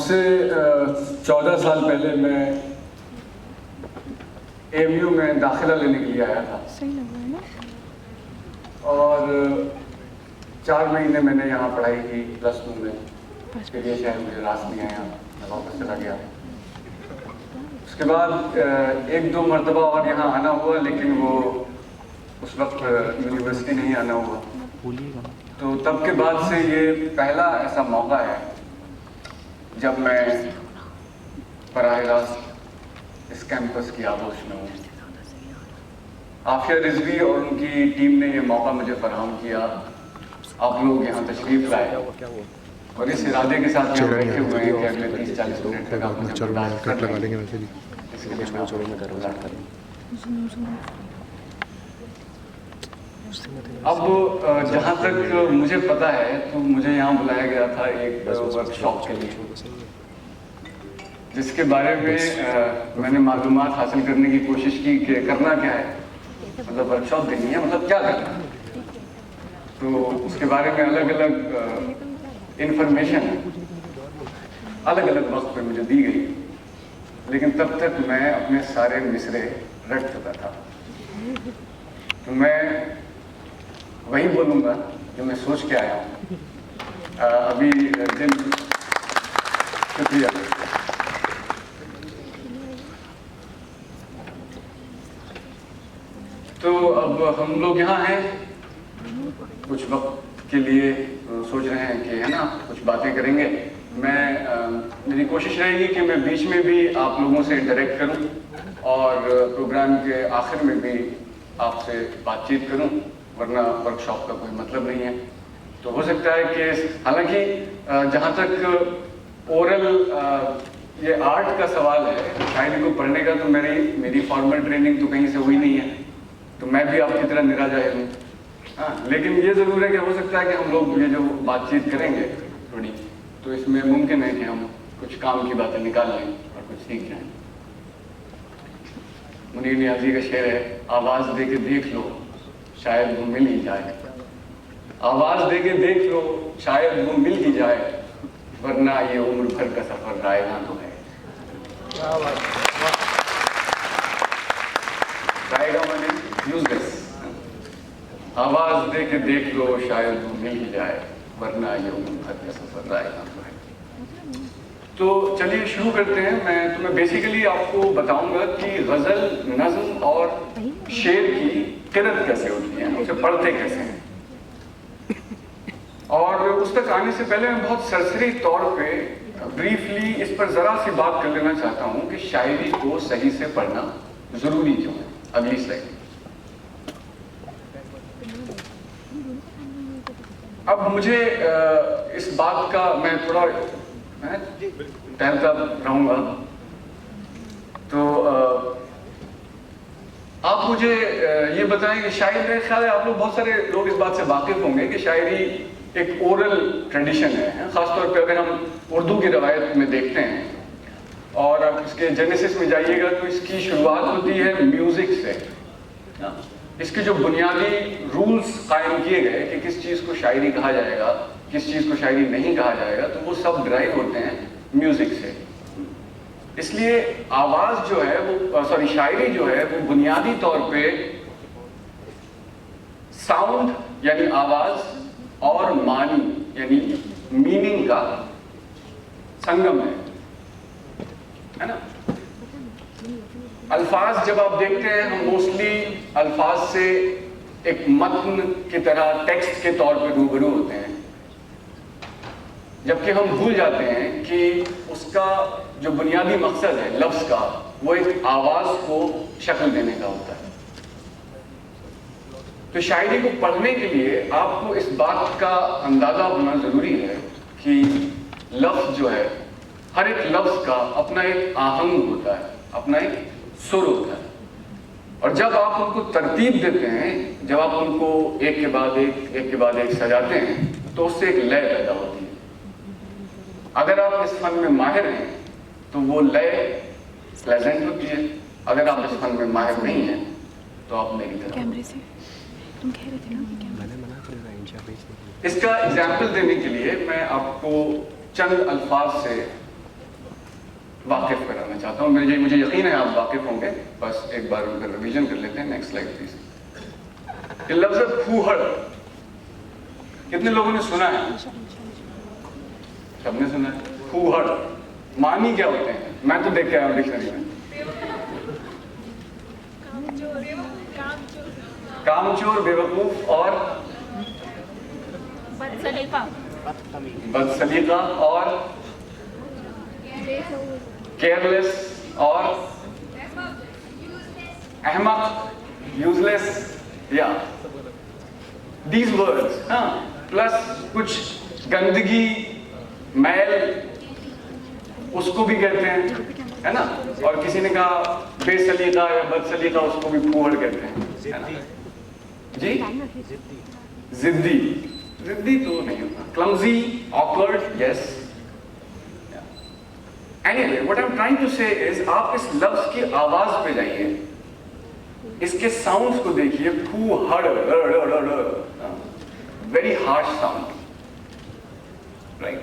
से 14 साल पहले मैं AMU में दाखिला लेने के लिए आया था और 4 महीने मैंने यहाँ पढ़ाई की +2 में। उसके लिए शायद मुझे रास नहीं आया, मैं वापस चला गया। उसके बाद 1-2 मरतबा और यहाँ आना हुआ, लेकिन वो उस वक्त यूनिवर्सिटी नहीं आना हुआ। तो तब के बाद से ये पहला ऐसा मौका है जब मैं बराह रास्त इस कैंपस की आगोश में हूँ। आफिया रिजवी और उनकी टीम ने ये मौका मुझे फराहम किया। आप लोग यहाँ तशरीफ लाए और इस इरादे के साथ यहाँ बैठे हुए हैं कि अगले 30-40 मिनट तक आप मुझे बर्दाश्त कर लेंगे। इसके लिए मैं अब जहाँ तक मुझे पता है तो मुझे यहाँ बुलाया गया था एक वर्कशॉप के लिए, जिसके बारे में मैंने मालूमात हासिल करने की कोशिश की कि करना क्या है, मतलब वर्कशॉप देनी है, मतलब क्या करना है। तो उसके बारे में अलग अलग इंफॉर्मेशन अलग अलग वक्त पे मुझे दी गई, लेकिन तब तक मैं अपने सारे मिसरे रट चुका था। तो मैं वही बोलूँगा जो मैं सोच के आया हूँ। अभी दिन शुक्रिया। तो अब हम लोग यहाँ हैं, कुछ वक्त के लिए सोच रहे हैं कि है ना कुछ बातें करेंगे। मेरी कोशिश रहेगी कि मैं बीच में भी आप लोगों से इंटरेक्ट करूं और प्रोग्राम के आखिर में भी आपसे बातचीत करूं, वरना वर्कशॉप का कोई मतलब नहीं है। तो हो सकता है कि हालांकि जहाँ तक ओरल ये आर्ट का सवाल है, शायरी को पढ़ने का, तो मेरी फॉर्मल ट्रेनिंग तो कहीं से हुई नहीं है, तो मैं भी आपकी तरह निरा जाहिल हूँ। हाँ, लेकिन ये ज़रूर है कि हो सकता है कि हम लोग ये जो बातचीत करेंगे थोड़ी, तो इसमें मुमकिन है कि हम कुछ काम की बातें निकाल लें और कुछ सीख जाएं। मुनीर नियाज़ी का शेर है, आवाज़ दे के देख लो शायद वो मिल ही जाए। आवाज़ दे के देख लो शायद वो मिल ही जाए, वरना ये उम्र भर का सफ़र रायगा तो है। रायगा माने यूजलेस। आवाज़ दे के देख लो शायद वो मिल ही जाए, वरना ये उम्र भर का सफ़र रायगा तो है। तो चलिए शुरू करते हैं। मैं तुम्हें बेसिकली आपको बताऊंगा कि गज़ल, नज़्म और शेर की किरत कैसे होती है, उसे पढ़ते कैसे हैं। और उस तक आने से पहले मैं बहुत सरसरी तौर पे ब्रीफली इस पर ज़रा सी बात कर लेना चाहता हूँ कि शायरी को सही से पढ़ना ज़रूरी क्यों है। अगली स्लाइड। अब मुझे इस बात का मैं थोड़ा टहलता रहूँगा, तो आप मुझे ये बताएं कि शायरी, मेरे ख्याल है आप लोग बहुत सारे लोग इस बात से वाकिफ होंगे कि शायरी एक ओरल ट्रेडिशन है। ख़ासतौर पे अगर हम उर्दू की रवायत में देखते हैं और आप इसके जेनेसिस में जाइएगा तो इसकी शुरुआत होती है म्यूज़िक से। इसके जो बुनियादी रूल्स कायम किए गए कि किस चीज़ को शायरी कहा जाएगा, किस चीज़ को शायरी नहीं कहा जाएगा, तो वो सब ड्राइव होते हैं म्यूज़िक से। इसलिए आवाज़ जो है वो शायरी जो है वो बुनियादी तौर पे साउंड यानी आवाज़ और मानी यानी मीनिंग का संगम है ना। अल्फाज जब आप देखते हैं, हम मोस्टली अल्फाज से एक मतन की तरह टेक्स्ट के तौर पे रूबरू होते हैं, जबकि हम भूल जाते हैं कि उसका जो बुनियादी मकसद है लफ्ज़ का, वो एक आवाज़ को शक्ल देने का होता है। तो शायरी को पढ़ने के लिए आपको इस बात का अंदाज़ा होना ज़रूरी है कि लफ्ज़ जो है, हर एक लफ्ज़ का अपना एक आहंग होता है, अपना एक सुर होता है, और जब आप उनको तरतीब देते हैं, जब आप उनको एक के बाद एक सजाते हैं, तो उससे एक लय पैदा होती है। अगर आप इस फन में माहिर हैं तो वो लय प्लेजेंट होती है, अगर आप इस फन में माहिर नहीं हैं तो आप मेरी तरह। इसका एग्जाम्पल देने के लिए मैं आपको चंद अल्फाज से वाकिफ कराना चाहता हूँ। मुझे यकीन है आप वाकिफ होंगे, बस एक बार उनका रिवीजन कर लेते हैं। Next slide please. ये लफ्ज है फूहड़, कितने लोगों ने सुना है? सबने सुना है। फूहड़ मानी क्या होते हैं? मैं तो देख के आया हूँ डिक्शनरी में। कामचोर, बेवकूफ और बदसलीका और केयरलेस और अहमक, यूजलेस, या दीज वर्ड्स। हाँ, प्लस कुछ गंदगी, मैल, उसको भी कहते हैं, है ना। और किसी ने कहा बेसलीका या बदसलीका, उसको भी फूहड़ कहते हैं, है ना जी। जिद्दी, जिद्दी तो नहीं होता। Clumsy, awkward, yes. Anyway, what I'm trying to say is, आप इस लफ्ज की आवाज पे जाइए, इसके साउंड्स को देखिए। फूहड़, वेरी हार्श साउंड, राइट।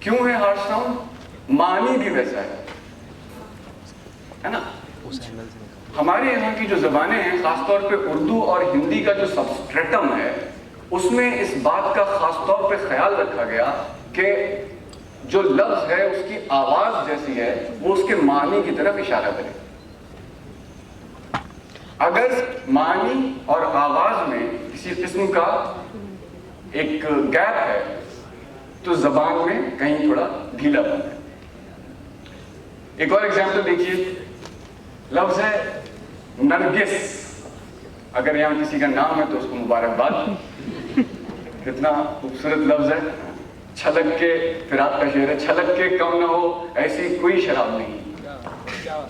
क्यों है हार्श साउंड? मानी भी वैसा है ना। हमारे यहाँ की जो जबानें हैं, खासतौर पे उर्दू और हिंदी का जो सबस्ट्रेटम है, उसमें इस बात का खासतौर पे ख्याल रखा गया कि जो लफ्ज है उसकी आवाज जैसी है, वो उसके मानी की तरफ इशारा करे। अगर मानी और आवाज में किसी किस्म का एक गैप है, तो जबान में कहीं थोड़ा ढीलापन है। एक और एग्जाम्पल देखिए, लफ्ज है नरगिस। अगर यहाँ किसी का नाम है तो उसको मुबारकबाद, कितना खूबसूरत लफ्ज है। छलक के, फिर आपका शेर है, छलक के कम ना हो ऐसी कोई शराब नहीं,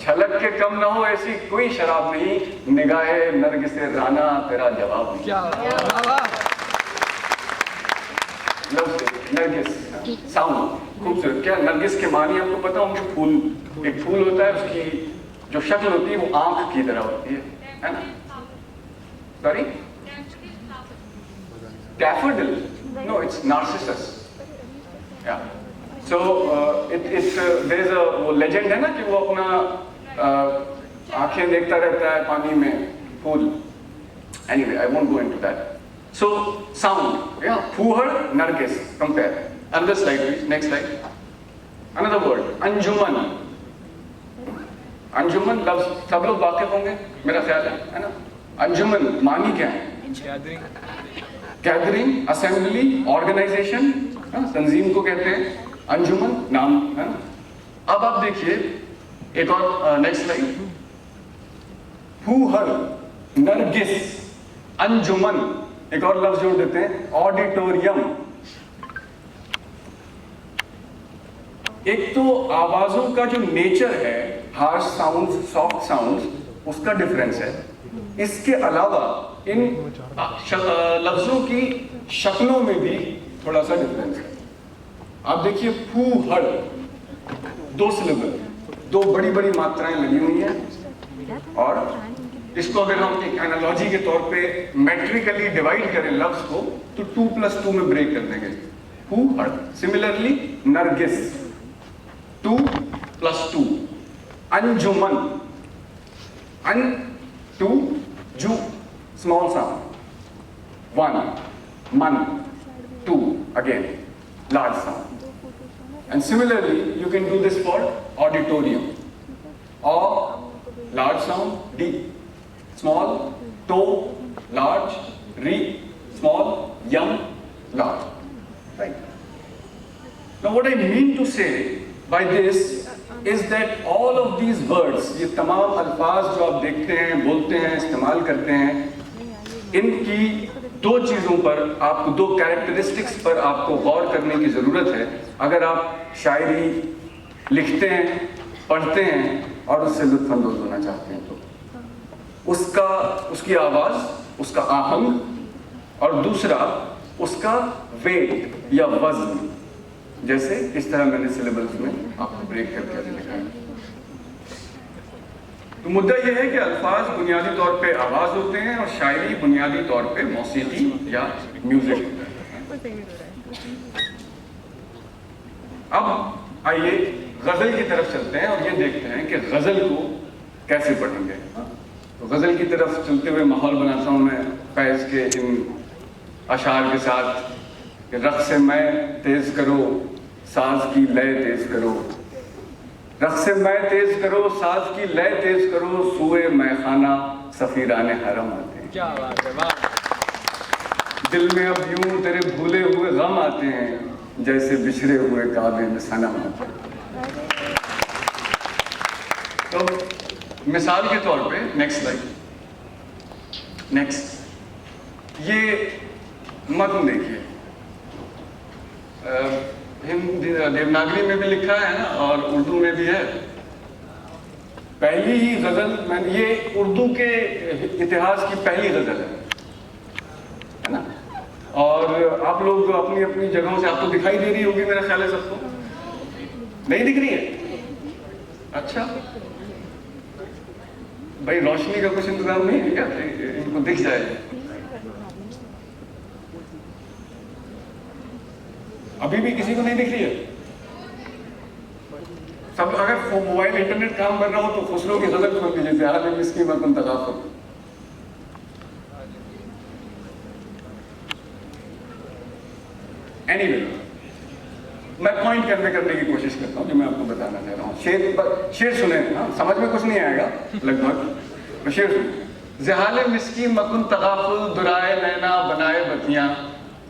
छलक के कम ना हो ऐसी कोई शराब नहीं, निगाहे नरगिस राना तेरा जवाब नहीं। लफ्ज नरगिस, साउंड खूबसूरत। क्या नरगिस के मानी आपको पता होंगे? फूल, एक फूल होता है, उसकी जो शक्ल होती है वो आंख की तरह होती है ना। Sorry, daffodil, no, it's narcissus. Yeah. So there is a वो legend है ना कि वो अपना आंखें देखता रहता है पानी में, फूल। Anyway, I won't go into that. So sound, yeah, फूहड़, Nargis, compare. Another slide please, next slide. Another word, अंजुमन। अंजुमन लफ्ज सब लोग वाकिफ होंगे मेरा ख्याल है ना। अंजुमन मानी क्या है? गैदरिंग, असेंबली, ऑर्गेनाइजेशन, तंजीम को कहते हैं अंजुमन, नाम है ना। अब आप देखिए एक और नेक्स्ट स्लाइड। फूहड़, नरगिस, अंजुमन, एक और लफ्ज जोड़ देते हैं, ऑडिटोरियम। एक तो आवाजों का जो नेचर है, हार्श साउंड्स, सॉफ्ट साउंड्स, उसका डिफरेंस है। इसके अलावा इन लफ्जों की शक्लों में भी थोड़ा सा डिफरेंस है। आप देखिए फूहड़, दो सिलेबल, दो बड़ी बड़ी मात्राएं लगी हुई हैं, और इसको अगर हम एक एनालॉजी के तौर पे मेट्रिकली डिवाइड करें लफ्ज को, तो 2+2 में ब्रेक कर देंगे। फूहड़। सिमिलरली नरगिस, 2+2। अंजुमन, अन, 2, जू, स्मॉल साउंड, 1, मन, 2, again large sound. And similarly you can do this for auditorium, or large sound, D, small, to, large, re, small, yum, large, right? Now what I mean to say by this is that all of these words, ये तमाम अल्फाज जो आप देखते हैं, बोलते हैं, इस्तेमाल करते हैं, इनकी दो चीज़ों पर आपको, दो कैरेक्टरिस्टिक्स पर आपको गौर करने की ज़रूरत है। अगर आप शायरी लिखते हैं, पढ़ते हैं और उससे लुत्फ़अंदोज़ होना चाहते हैं, तो उसकी आवाज़, उसका आहंग, और दूसरा उसका वेट या वज़न, जैसे इस तरह मैंने सिलेबस में आपको ब्रेक करके लिखा है। तो मुद्दा यह है कि अल्फाज बुनियादी तौर पे आवाज होते हैं और शायरी बुनियादी तौर पे मौसीकी या म्यूजिक होता है। अब आइए غزل کی طرف چلتے ہیں اور یہ دیکھتے ہیں کہ غزل کو کیسے پڑھیں گے. تو غزل کی طرف چلتے ہوئے ماحول بناتا ہوں میں فیض کے ان اشعار کے ساتھ کہ رقص میں تیز کرو ساز کی لے تیز کرو، رقص میں تیز کرو ساز کی لے تیز کرو، سوئے میں خانہ سفیران حرم آتے ہیں. کیا بات ہے، واہ. دل میں اب یوں تیرے بھولے ہوئے غم آتے ہیں، جیسے بچھڑے ہوئے کعبے میں صنم آتے ہیں. تو مثال کے طور پہ نیکسٹ سلائیڈ، نیکسٹ یہ متن دیکھیے. دیوناگری میں بھی لکھا ہے نا اور اردو میں بھی ہے. پہلی ہی غزل میں یہ اردو کے اتہاس کی پہلی غزل ہے نا. اور آپ لوگ اپنی اپنی جگہوں سے، آپ کو دکھائی دے رہی ہوگی میرا خیال ہے سب کو، نہیں دکھ رہی ہے؟ اچھا بھائی روشنی کا کچھ انتظام نہیں ہے کیا ان کو دکھ جائے؟ ابھی بھی کسی کو نہیں دکھ رہی ہے؟ سب اگر موبائل انٹرنیٹ کام کر رہا ہو تو خسرو کی غزل کھول دیجیے، زیادہ اس کی متن تغافل. اینی وے میں پوائنٹ کرنے کی کوشش کرتا ہوں جو میں آپ کو بتانا چاہ رہا ہوں. شعر سنیں، ہاں سمجھ میں کچھ نہیں آئے گا لگ بھگ، شعر سنیں. زحال مسکی مکن تغافل درائے نینا بنائے بتیاں،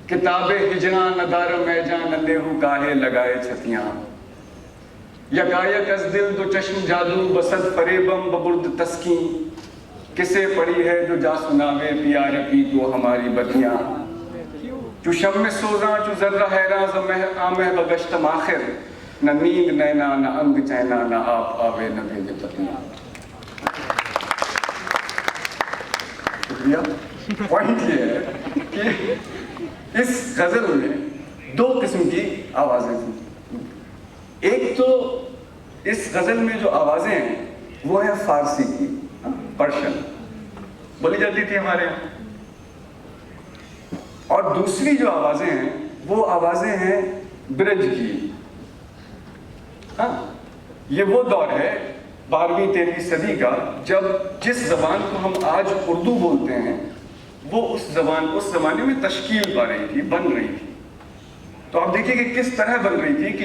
کتاب ہجراں ندار میں جان لیہو کاہے لگائے چھتیاں. یکایک از دل دو چشم جادو بسد فریبم ببرد تسکین، کسے پڑی ہے جو جا سناوے پیا رپی کو ہماری بتیاں. چو شم سوزاں چو ذرہ حیراں زمہ آمہ بگشتم آخر، نہ نیند نینا نہ انگ چینا نہ آپ آوے نہ بھیجے پتیاں. شکریہ. پوائنٹ یہ ہے کہ اس غزل میں دو قسم کی آوازیں تھیں. ایک تو اس غزل میں جو آوازیں ہیں وہ ہیں فارسی کی، پرشن بولی جاتی تھی ہمارے یہاں. اور دوسری جو آوازیں ہیں وہ آوازیں ہیں برج کی. ہاں یہ وہ دور ہے 12ویں 13ویں صدی کا جب جس زبان کو ہم آج اردو بولتے ہیں وہ اس زمانے میں تشکیل پا رہی تھی، بن رہی تھی. تو آپ دیکھیے کہ کس طرح بن رہی تھی کہ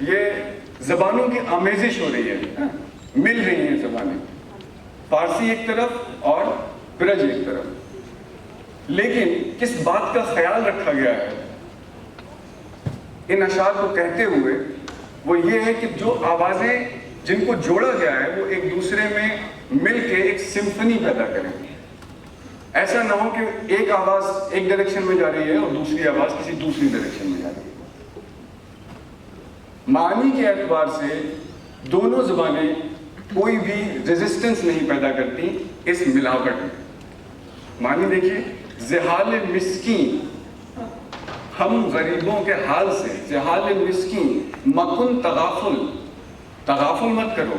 یہ زبانوں کی آمیزش ہو رہی ہے، مل رہی ہیں زبانیں، فارسی ایک طرف اور برج ایک طرف. لیکن کس بات کا خیال رکھا گیا ہے ان اشعار کو کہتے ہوئے، وہ یہ ہے کہ جو آوازیں جن کو جوڑا گیا ہے وہ ایک دوسرے میں مل کے ایک سمفنی پیدا کریں. ایسا نہ ہو کہ ایک آواز ایک ڈائریکشن میں جا رہی ہے اور دوسری آواز کسی دوسری ڈائریکشن میں جا رہی ہے. معنی کے اعتبار سے دونوں زبانیں کوئی بھی ریزسٹنس نہیں پیدا کرتی اس ملاوٹ میں. معنی دیکھیے، زحال مسکین، ہم غریبوں کے حال سے، زحال مسکین مکن تغافل، تغافل مت کرو،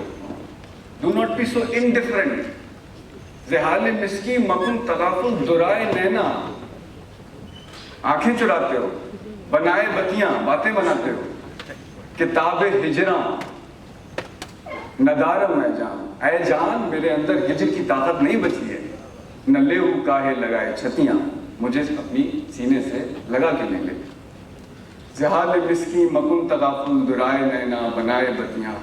do not be so indifferent. زحال مسکین مکن تغافل درائے نینا، آنکھیں چراتے ہو، بنائے بتیاں، باتیں بناتے ہو. کتاب ہجراں ندارم میں جان، اے جان میرے اندر ہجر کی طاقت نہیں بچی ہے، نہ لیہو کاہے لگائے چھتیاں، مجھے اپنی سینے سے لگا کے لے لے. زحال مسکی مکن تغافل درائے نینا بنائے بتیاں،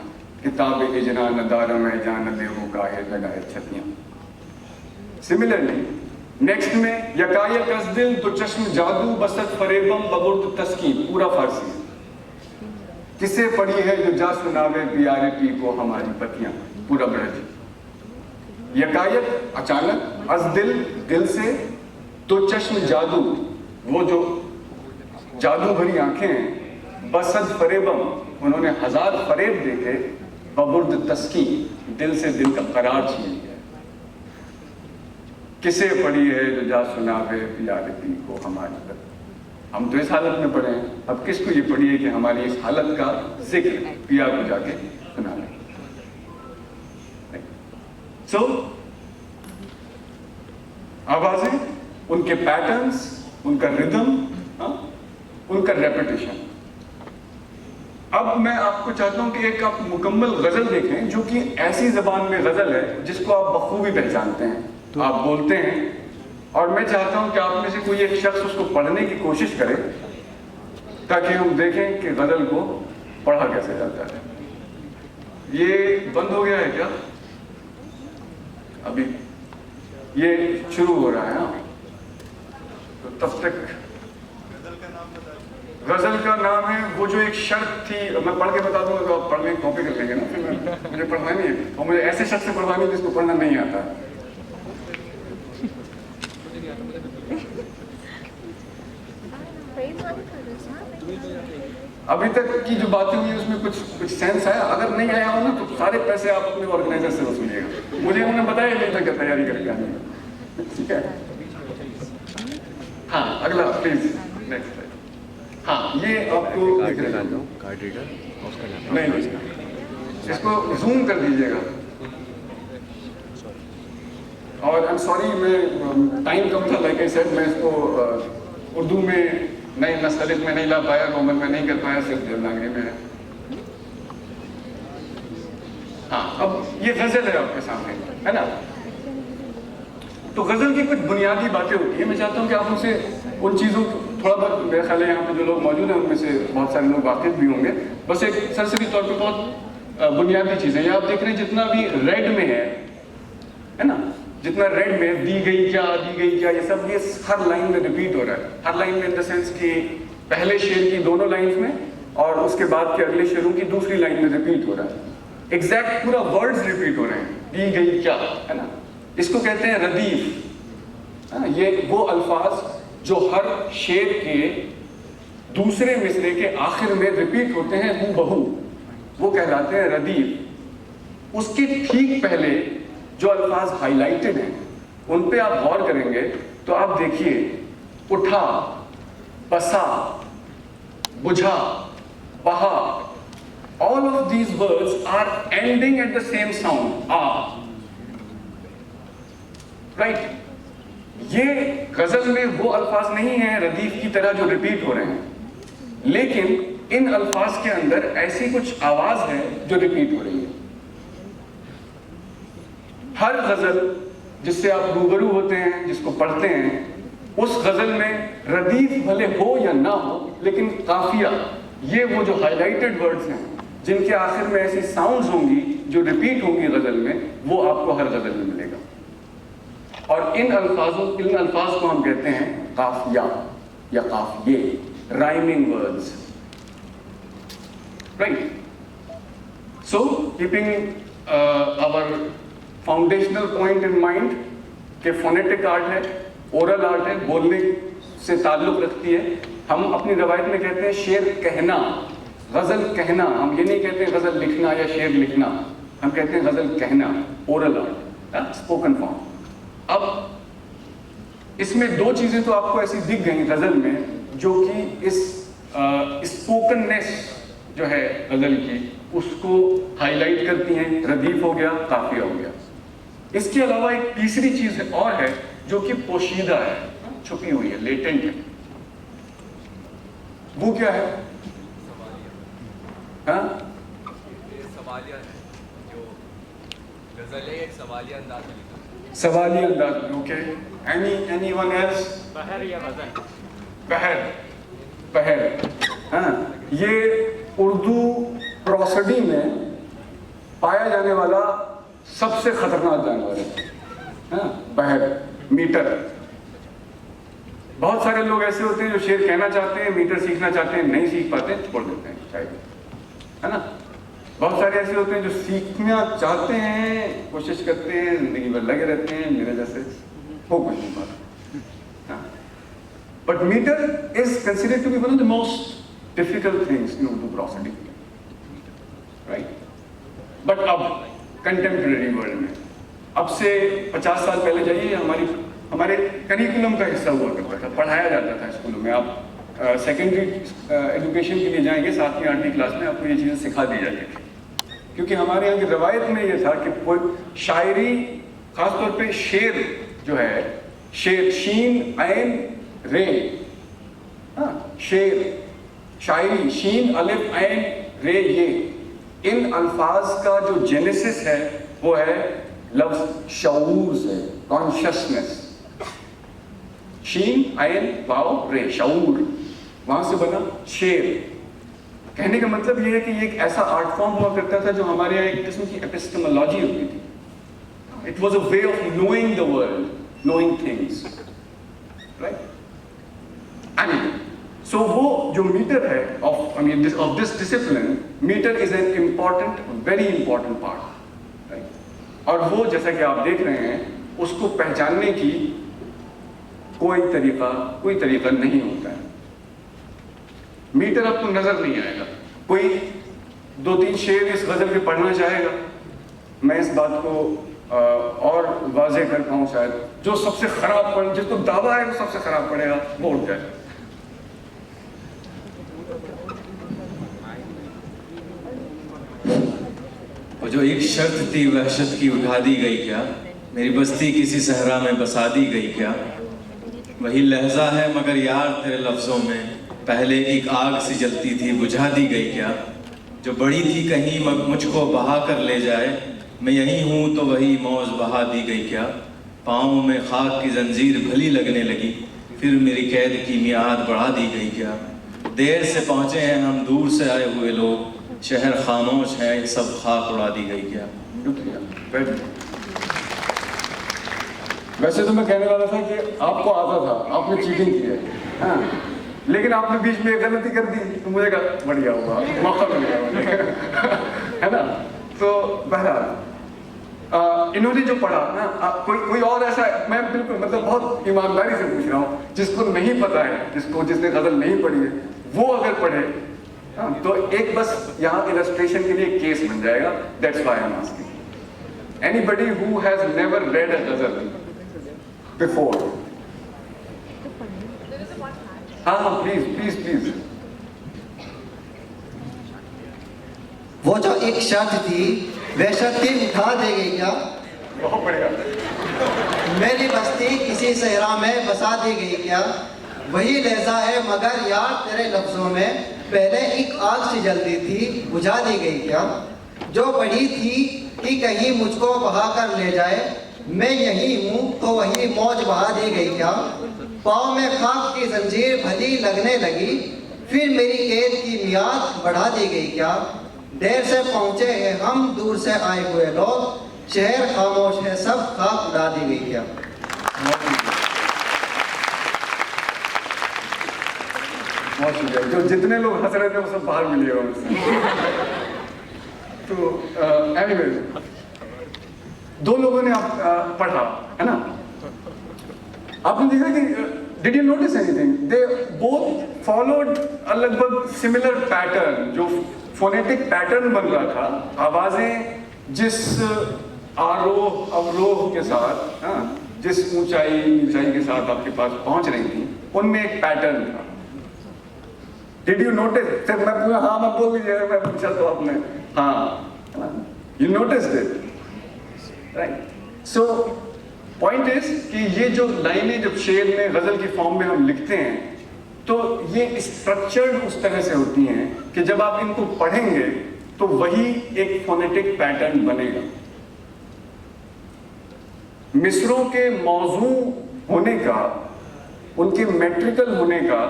کتاب ہجراں ندارم میں جان لیہو کاہے لگائے چھتیاں. سملرلی نیکسٹ میں یکایک از دل دو چشم جادو بسط فریبم ببرد تسکین، پورا فارسی. کسے پڑی ہے جو جا سناوے پیارے پی کو ہماری پتیاں، پورا برج. یکایک اچانک، از دل دل سے، تو چشم جادو وہ جو جادو بھری آنکھیں ہیں، بسد فریبم انہوں نے ہزار فریب دیکھے، ببرد تسکین دل سے دل کا قرار چھین لیا. کسے پڑی ہے جو جا سناوے پیارے پی کو ہماری پتیاں. ہم تو اس حالت میں پڑے ہیں، اب کس کو یہ پڑھی ہے کہ ہماری اس حالت کا ذکر پیا کو جا کے سنا لیں. سو آوازیں، ان کے پیٹرنز، ان کا ردم، ان کا ریپیٹیشن. اب میں آپ کو چاہتا ہوں کہ ایک آپ مکمل غزل دیکھیں جو کہ ایسی زبان میں غزل ہے جس کو آپ بخوبی پہچانتے ہیں، آپ بولتے ہیں، اور میں چاہتا ہوں کہ آپ میں سے کوئی ایک شخص اس کو پڑھنے کی کوشش کرے تاکہ ہم دیکھیں کہ غزل کو پڑھا کیسے جاتا ہے۔ یہ بند ہو گیا ہے کیا؟ ابھی یہ شروع ہو رہا ہے نا، تو تب تک غزل کا نام ہے وہ جو ایک شرط تھی، میں پڑھ کے بتا دوں گا تو آپ پڑھنے کی کاپی کر لیں گے نا، پھر مجھے پڑھنا نہیں ہے، اور مجھے ایسے شخص سے پڑھوانی ہے جس کو پڑھنا نہیں آتا۔ ابھی تک کی جو باتیں ہوئی اس میں کچھ سینس آیا؟ اگر نہیں آیا ہو نا تو سارے پیسے آپ اپنے آرگنائزر سے وصولیے گا، مجھے انہوں نے بتایا نہیں تھا کہ تیاری کر کے آنے کا، ٹھیک ہے؟ ہاں اگلا پلیز نیکسٹ۔ ہاں یہ آپ کو دیکھ رہے ہیں کارڈ ریڈر، نہیں اس کو زوم کر دیجیے گا، اور آئی ایم سوری میں ٹائم کم تھا، لائک آئی سیڈ میں اس کو اردو میں نہیں، نستعلیق میں نہیں لا پایا، رومن میں نہیں کر پایا، صرف دیوناگری میں ہے۔ ہاں اب یہ غزل ہے آپ کے سامنے، ہے نا؟ تو غزل کی کچھ بنیادی باتیں ہوتی ہیں، میں چاہتا ہوں کہ آپ ان سے ان چیزوں کو تھوڑا بہت، میرے خیال ہے یہاں پہ جو لوگ موجود ہیں ان میں سے بہت سارے لوگ واقف بھی ہوں گے، بس ایک سرسری طور پہ بہت بنیادی چیزیں۔ یہ آپ دیکھ رہے ہیں جتنا بھی ریڈ میں ہے نا، جتنا ریڈ میں دی گئی کیا، یہ سب یہ ہر لائن میں ریپیٹ ہو رہا ہے، ہر لائن میں ان دا سینس کہ پہلے شعر کی دونوں لائنز میں اور اس کے بعد کے اگلے شعروں کی دوسری لائن میں ریپیٹ ہو رہا ہے، ایگزیکٹ پورا ورڈز ریپیٹ ہو رہے ہیں، دی گئی کیا، ہے نا؟ اس کو کہتے ہیں ردیف۔ یہ وہ الفاظ جو ہر شعر کے دوسرے مصرعے کے آخر میں ریپیٹ ہوتے ہیں ہو بہو، وہ کہلاتے ہیں ردیف۔ اس کے ٹھیک پہلے جو الفاظ ہائی لائٹڈ ہیں ان پہ آپ غور کریں گے تو آپ دیکھیے اٹھا، بسا، بجھا، بہا، all of these words are ending at the same sound، آ، رائٹ؟ یہ غزل میں وہ الفاظ نہیں ہیں ردیف کی طرح جو ریپیٹ ہو رہے ہیں، لیکن ان الفاظ کے اندر ایسی کچھ آواز ہے جو ریپیٹ ہو رہی ہے۔ ہر غزل جس سے آپ روبرو ہوتے ہیں، جس کو پڑھتے ہیں، اس غزل میں ردیف بھلے ہو یا نہ ہو لیکن قافیہ، یہ وہ جو ہائی لائٹڈ ورڈز ہیں جن کے آخر میں ایسی ساؤنڈز ہوں گی جو ریپیٹ ہوں گی غزل میں، وہ آپ کو ہر غزل میں ملے گا، اور ان الفاظ کو ہم کہتے ہیں قافیہ یا قافیے، rhyming words, right? So keeping our foundational point in mind کہ فونیٹک آرٹ ہے، اورل آرٹ ہے، بولنے سے تعلق رکھتی ہے۔ ہم اپنی روایت میں کہتے ہیں شعر کہنا، غزل کہنا، ہم یہ نہیں کہتے غزل لکھنا یا شعر لکھنا، ہم کہتے ہیں غزل کہنا، اورل آرٹ، اسپوکن فارم۔ اب اس میں دو چیزیں تو آپ کو ایسی دکھ گئیں غزل میں جو کہ اس اسپوکننیس جو ہے غزل کی اس کو ہائی لائٹ کرتی ہیں، ردیف ہو گیا، قافیہ ہو گیا۔ اس کے علاوہ ایک تیسری چیز اور ہے جو کہ پوشیدہ ہے، چھپی ہوئی ہے، لیٹنٹ ہے، وہ کیا ہے؟ ہاں سوالیہ ہے، جو غزل ہے ایک سوالیہ انداز میں لکھا ہے، سوالیہ انداز میں، اوکے۔ Any one else? بحر یا غزل؟ بحر، ہاں، یہ اردو پروسڈی میں پایا جانے والا سب سے خطرناک جانور ہے، ہاں، بحر، میٹر۔ بہت سارے لوگ ایسے ہوتے ہیں جو شعر کہنا چاہتے ہیں، میٹر سیکھنا چاہتے ہیں، نہیں سیکھ پاتے، چھوڑ دیتے ہیں شاید، ہے نا؟ بہت سارے ایسے ہوتے ہیں جو سیکھنا چاہتے ہیں، کوشش کرتے ہیں، زندگی بھر لگے رہتے ہیں، میرے جیسے ہو کچھ نہیں پاتا۔ But metre is considered to be one of the most difficult things in Urdu prosody, right? But اب کنٹمپریری ورلڈ میں، اب سے 50 سال پہلے جائیے، ہمارے کریکولم کا حصہ ہوا کرتا تھا، پڑھایا جاتا تھا اسکولوں میں۔ آپ سیکنڈری ایجوکیشن کے لیے جائیں گے 7ویں 8ویں کلاس میں، آپ کو یہ چیزیں سکھا دی جاتی تھی، کیونکہ ہمارے یہاں کی روایت میں یہ تھا کہ کوئی شاعری، خاص طور پہ شعر جو ہے، شعر، شین عین رے، ہاں، شعر، شاعری، شین الف عین رے یہ ان الفاظ کا جو جینیسس ہے وہ ہے لفظ شعور سے, کانشیسنس. شین عین واو رے, شعور, وہاں سے بنا شعر. کہنے کا مطلب یہ ہے کہ یہ ایک ایسا آرٹ فارم ہوا کرتا تھا جو ہمارے یہاں ایک قسم کی ایپسٹمولوجی ہوتی تھی. It was a way of knowing the world, knowing things, right? And so وہ جو میٹر ہے of this discipline, meter is an important, very important part, right? اور وہ جیسا کہ آپ دیکھ رہے ہیں اس کو پہچاننے کی کوئی طریقہ نہیں ہوتا ہے. میٹر آپ کو نظر نہیں آئے گا. کوئی 2-3 شعر اس غزل کے پڑھنا چاہے گا, میں اس بات کو اور واضح کر پاؤں شاید, جو سب سے خراب پڑھ, جس کو دعویٰ ہے وہ سب سے خراب پڑھے گا, وہ اٹھ جائے. وہ جو ایک شرط تھی وحشت کی اٹھا دی گئی کیا, میری بستی کسی صحرا میں بسا دی گئی کیا. وہی لہجہ ہے مگر یار تیرے لفظوں میں, پہلے ایک آگ سی جلتی تھی بجھا دی گئی کیا. جو بڑی تھی کہیں مجھ کو بہا کر لے جائے, میں یہی ہوں تو وہی موج بہا دی گئی کیا. پاؤں میں خاک کی زنجیر بھلی لگنے لگی, پھر میری قید کی میعاد بڑھا دی گئی کیا. دیر سے پہنچے ہیں ہم دور سے آئے ہوئے لوگ, شہر خاموش ہے سب خاک اڑا دی گئی کیا. ویسے تو میں کہنے والا تھا کہ آپ کو آتا تھا, آپ نے چیٹنگ کی ہے, ہاں, لیکن آپ نے بیچ میں ایک غلطی کر دی تو مجھے کہا بڑھیا ہوا, موقع مل گیا, ہے نا. تو بہرحال انہوں نے جو پڑھا نا, کوئی اور ایسا, میں بالکل مطلب بہت ایمانداری سے پوچھ رہا ہوں, جس کو نہیں پتا ہے, جس نے غزل نہیں پڑھی ہے, وہ اگر پڑھے تو ایک بس یہاں السٹریشن کے لیے ایک کیس بن جائے گا. That's why I am asking. Anybody who has never read a ghazal before? ہاں please. وہ جو ایک شرط تھی وحشت کی اٹھا دے گئی کیا. بہت بڑھیا. میری بستی کسی صحرا میں بسا دی گئی کیا. وہی لہجہ ہے مگر یار تیرے لفظوں میں, پہلے ایک آگ سی جلتی تھی بجھا دی گئی کیا. جو بڑی تھی کہ کہیں مجھ کو بہا کر لے جائے, میں یہی ہوں تو وہی موج بہا دی گئی کیا. پاؤں میں خاک کی زنجیر بھلی لگنے لگی, پھر میری قید کی میعاد بڑھا دی گئی کیا. دیر سے پہنچے ہیں ہم دور سے آئے ہوئے لوگ, شہر خاموش ہے سب خاک اڑا دی گئی کیا. بہت شکریہ. جو جتنے لوگ ہنس رہے تھے وہ سب باہر ملے گا مجھ سے. تو اینی ویز, 2 لوگوں نے پڑھا ہے نا. آپ نے دیکھا کہ did you notice anything, they both followed لگ بھگ سملر پیٹرن. جو فونیٹک پیٹرن بن رہا تھا, آوازیں جس آروہ اوروہ کے ساتھ, جس اونچائی نیچائی کے ساتھ آپ کے پاس پہنچ رہی تھیں, ان میں ایک پیٹرن تھا. Did you notice? ہاں میں بول دیجیے, میں پوچھا تو آپ نے ہاں, you noticed it, right. So point is کہ یہ جو لائنیں جب شعر میں غزل کی فارم میں ہم لکھتے ہیں تو یہ اسٹرکچرڈ اس طرح سے ہوتی ہیں کہ جب آپ ان کو پڑھیں گے تو وہی ایک فونیٹک پیٹرن بنے گا. مصروں کے موضوع ہونے کا, ان کے میٹریکل ہونے کا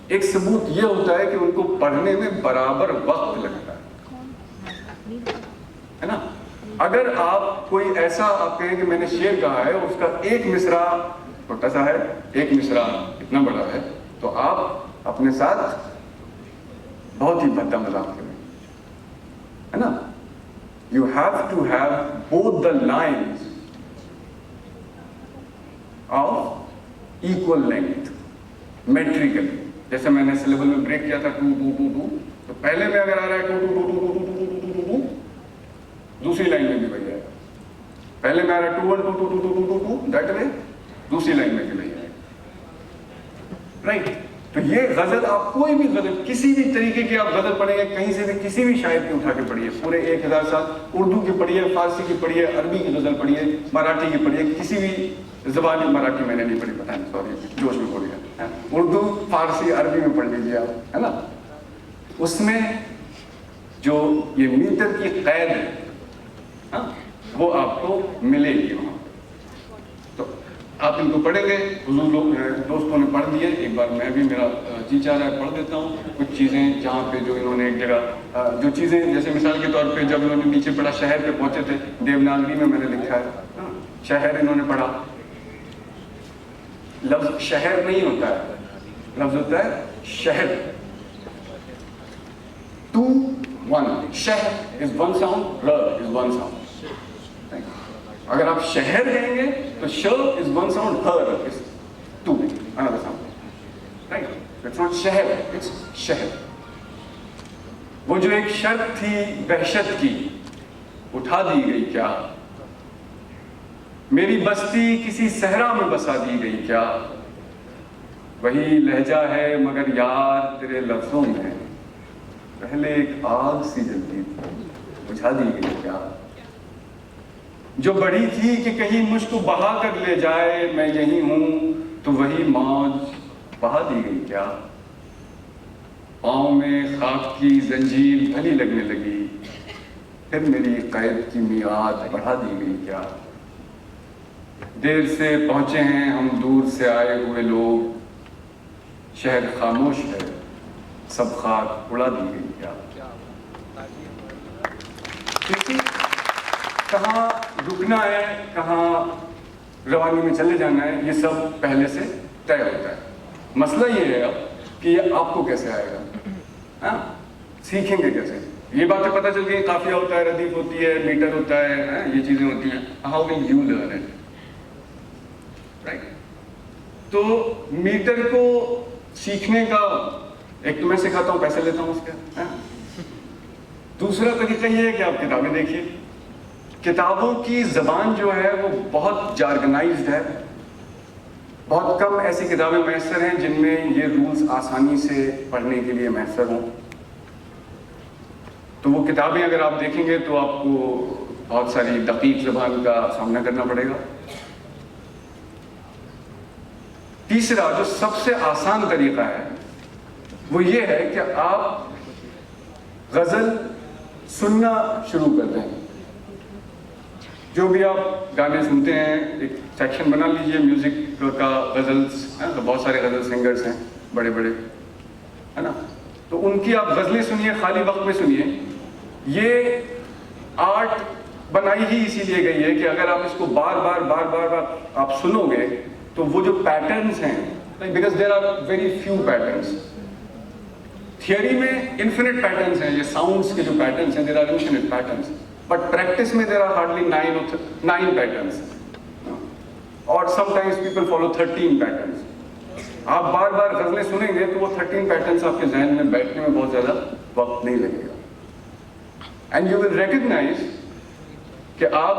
ایک ثبوت یہ ہوتا ہے کہ ان کو پڑھنے میں برابر وقت لگتا ہے نا. اگر آپ کوئی ایسا آپ کہیں کہ میں نے شعر کہا ہے, اس کا ایک مصرع چھوٹا سا ہے, ایک مصرع اتنا بڑا ہے, تو آپ اپنے ساتھ بہت ہی بھدا مذاق کریں, ہے نا. You have to have both the lines of equal length metrically. جیسے میں نے سلیبل میں بریک کیا تھا 2 2 2 2, تو پہلے میں اگر آ رہا ہے 2 2 2 2 2 2 2 2 2, دوسری لائن میں بھی وہی آئے گا. پہلے میں آ رہا ہے 2 1 2 2 2 2 2 2, دیٹ وے دوسری لائن میں بھی وہی آئے گا, رائٹ. تو یہ غزل, آپ کوئی بھی غزل, کسی بھی طریقے کی آپ غزل پڑھیں گے, کہیں سے بھی کسی بھی شاعر کی اٹھا کے پڑھیے, پورے 1000 سال اردو کی پڑھیے, فارسی کی پڑھیے, عربی کی غزل پڑھیے, مراٹھی کی پڑھیے, کسی بھی زبان. مراٹھی میں نے نہیں پڑھی, پتہ نہیں, سوری, جوش میں پڑھ گیا. اردو, فارسی, عربی میں پڑھ لیجیے آپ, ہے نا. اس میں जो ये मीटर की कैद है, हाँ, वो आपको मिलेगी वहाँ। तो आप इनको पढ़ेंगे, हुजूर लोग दोस्तों ने पढ़ दिए, एक बार मैं भी, मेरा जी चाह रहा है पढ़ देता हूँ कुछ चीज़ें जहाँ पे जो इन्होंने एक जगह जो चीज़ें, जैसे मिसाल के तौर पे जब इन्होंने नीचे पढ़ा शहर पे पहुँचे थे, देवनागरी में मैंने लिखा है, हाँ, शहर इन्होंने पढ़ा। लफ्ज शहर नहीं होता है, लफ्ज होता है शहर। 2 1 शहर इज वन साउंड, र इज वन साउंड। अगर आप शहर कहेंगे तो श इज वन साउंड, हर is 2 another sound, right? It's not शहर, it's शहर। वो जो एक शर्त थी वहशत की, उठा दी गई क्या? मेरी बस्ती किसी सहरा में बसा दी गई क्या? वही लहजा है मगर यार तेरे लफ्जों में पहले एक आग सी जलती थी, बुझा दी गई क्या? जो बड़ी थी कि कहीं मुझको बहा कर ले जाए, मैं यही हूं तो वही मौज बहा दी गई क्या? पाँव में खाक की जंजीर भली लगने लगी, फिर मेरी कैद की मियाद बढ़ा दी गई क्या? देर से पहुंचे हैं हम दूर से आए हुए लोग, शहर खामोश है सब खाक उड़ा दी गई क्या? कहाँ रुकना है, कहाँ रवानी में चले जाना है, ये सब पहले से तय होता है। मसला ये है अब कि ये आपको कैसे आएगा, हाँ, सीखेंगे कैसे? ये बातें पता चल गई, काफिया होता है, रदीफ होती है, मीटर होता है, हाँ, ये चीजें होती हैं। How will you learn it, right? तो मीटर को सीखने का एक तो मैं सिखाता हूँ, पैसे लेता हूँ उसके, हाँ? दूसरा तरीका ये है कि आप किताबें देखिए। किताबों की ज़बान जो है वो बहुत जार्गनाइज्ड है, बहुत कम ऐसी किताबें मैसर हैं जिनमें ये रूल्स आसानी से पढ़ने के लिए मैसर हों। तो वो किताबें अगर आप देखेंगे तो आपको बहुत सारी दकीक ज़बान का सामना करना पड़ेगा। तीसरा जो सबसे आसान तरीका है वो ये है कि आप गज़ल सुनना शुरू कर दें। जो भी आप गाने सुनते हैं, एक सेक्शन बना लीजिए म्यूजिक का, गज़ल्स, तो बहुत सारे गज़ल सिंगर्स हैं बड़े बड़े, है ना? तो उनकी आप गज़लें सुनिए, खाली वक्त में सुनिए। ये आर्ट बनाई ही इसीलिए गई है कि अगर आप इसको बार बार आप सुनोगे तो वो जो पैटर्न्स हैं, because there are very few patterns. Theory में इन्फिनिट पैटर्न्स हैं, ये साउंड्स के जो पैटर्न्स हैं, there are infinite patterns, but practice में देयर आर हार्डली 9 पैटर्न्स, और समटाइम्स पीपल फॉलो 13 पैटर्न्स। आप बार बार गज़लें सुनेंगे तो वो 13 पैटर्न्स आपके जहन में बैठने में बहुत ज़्यादा वक्त नहीं लगेगा। एंड यू विल रिकग्नाइज कि आप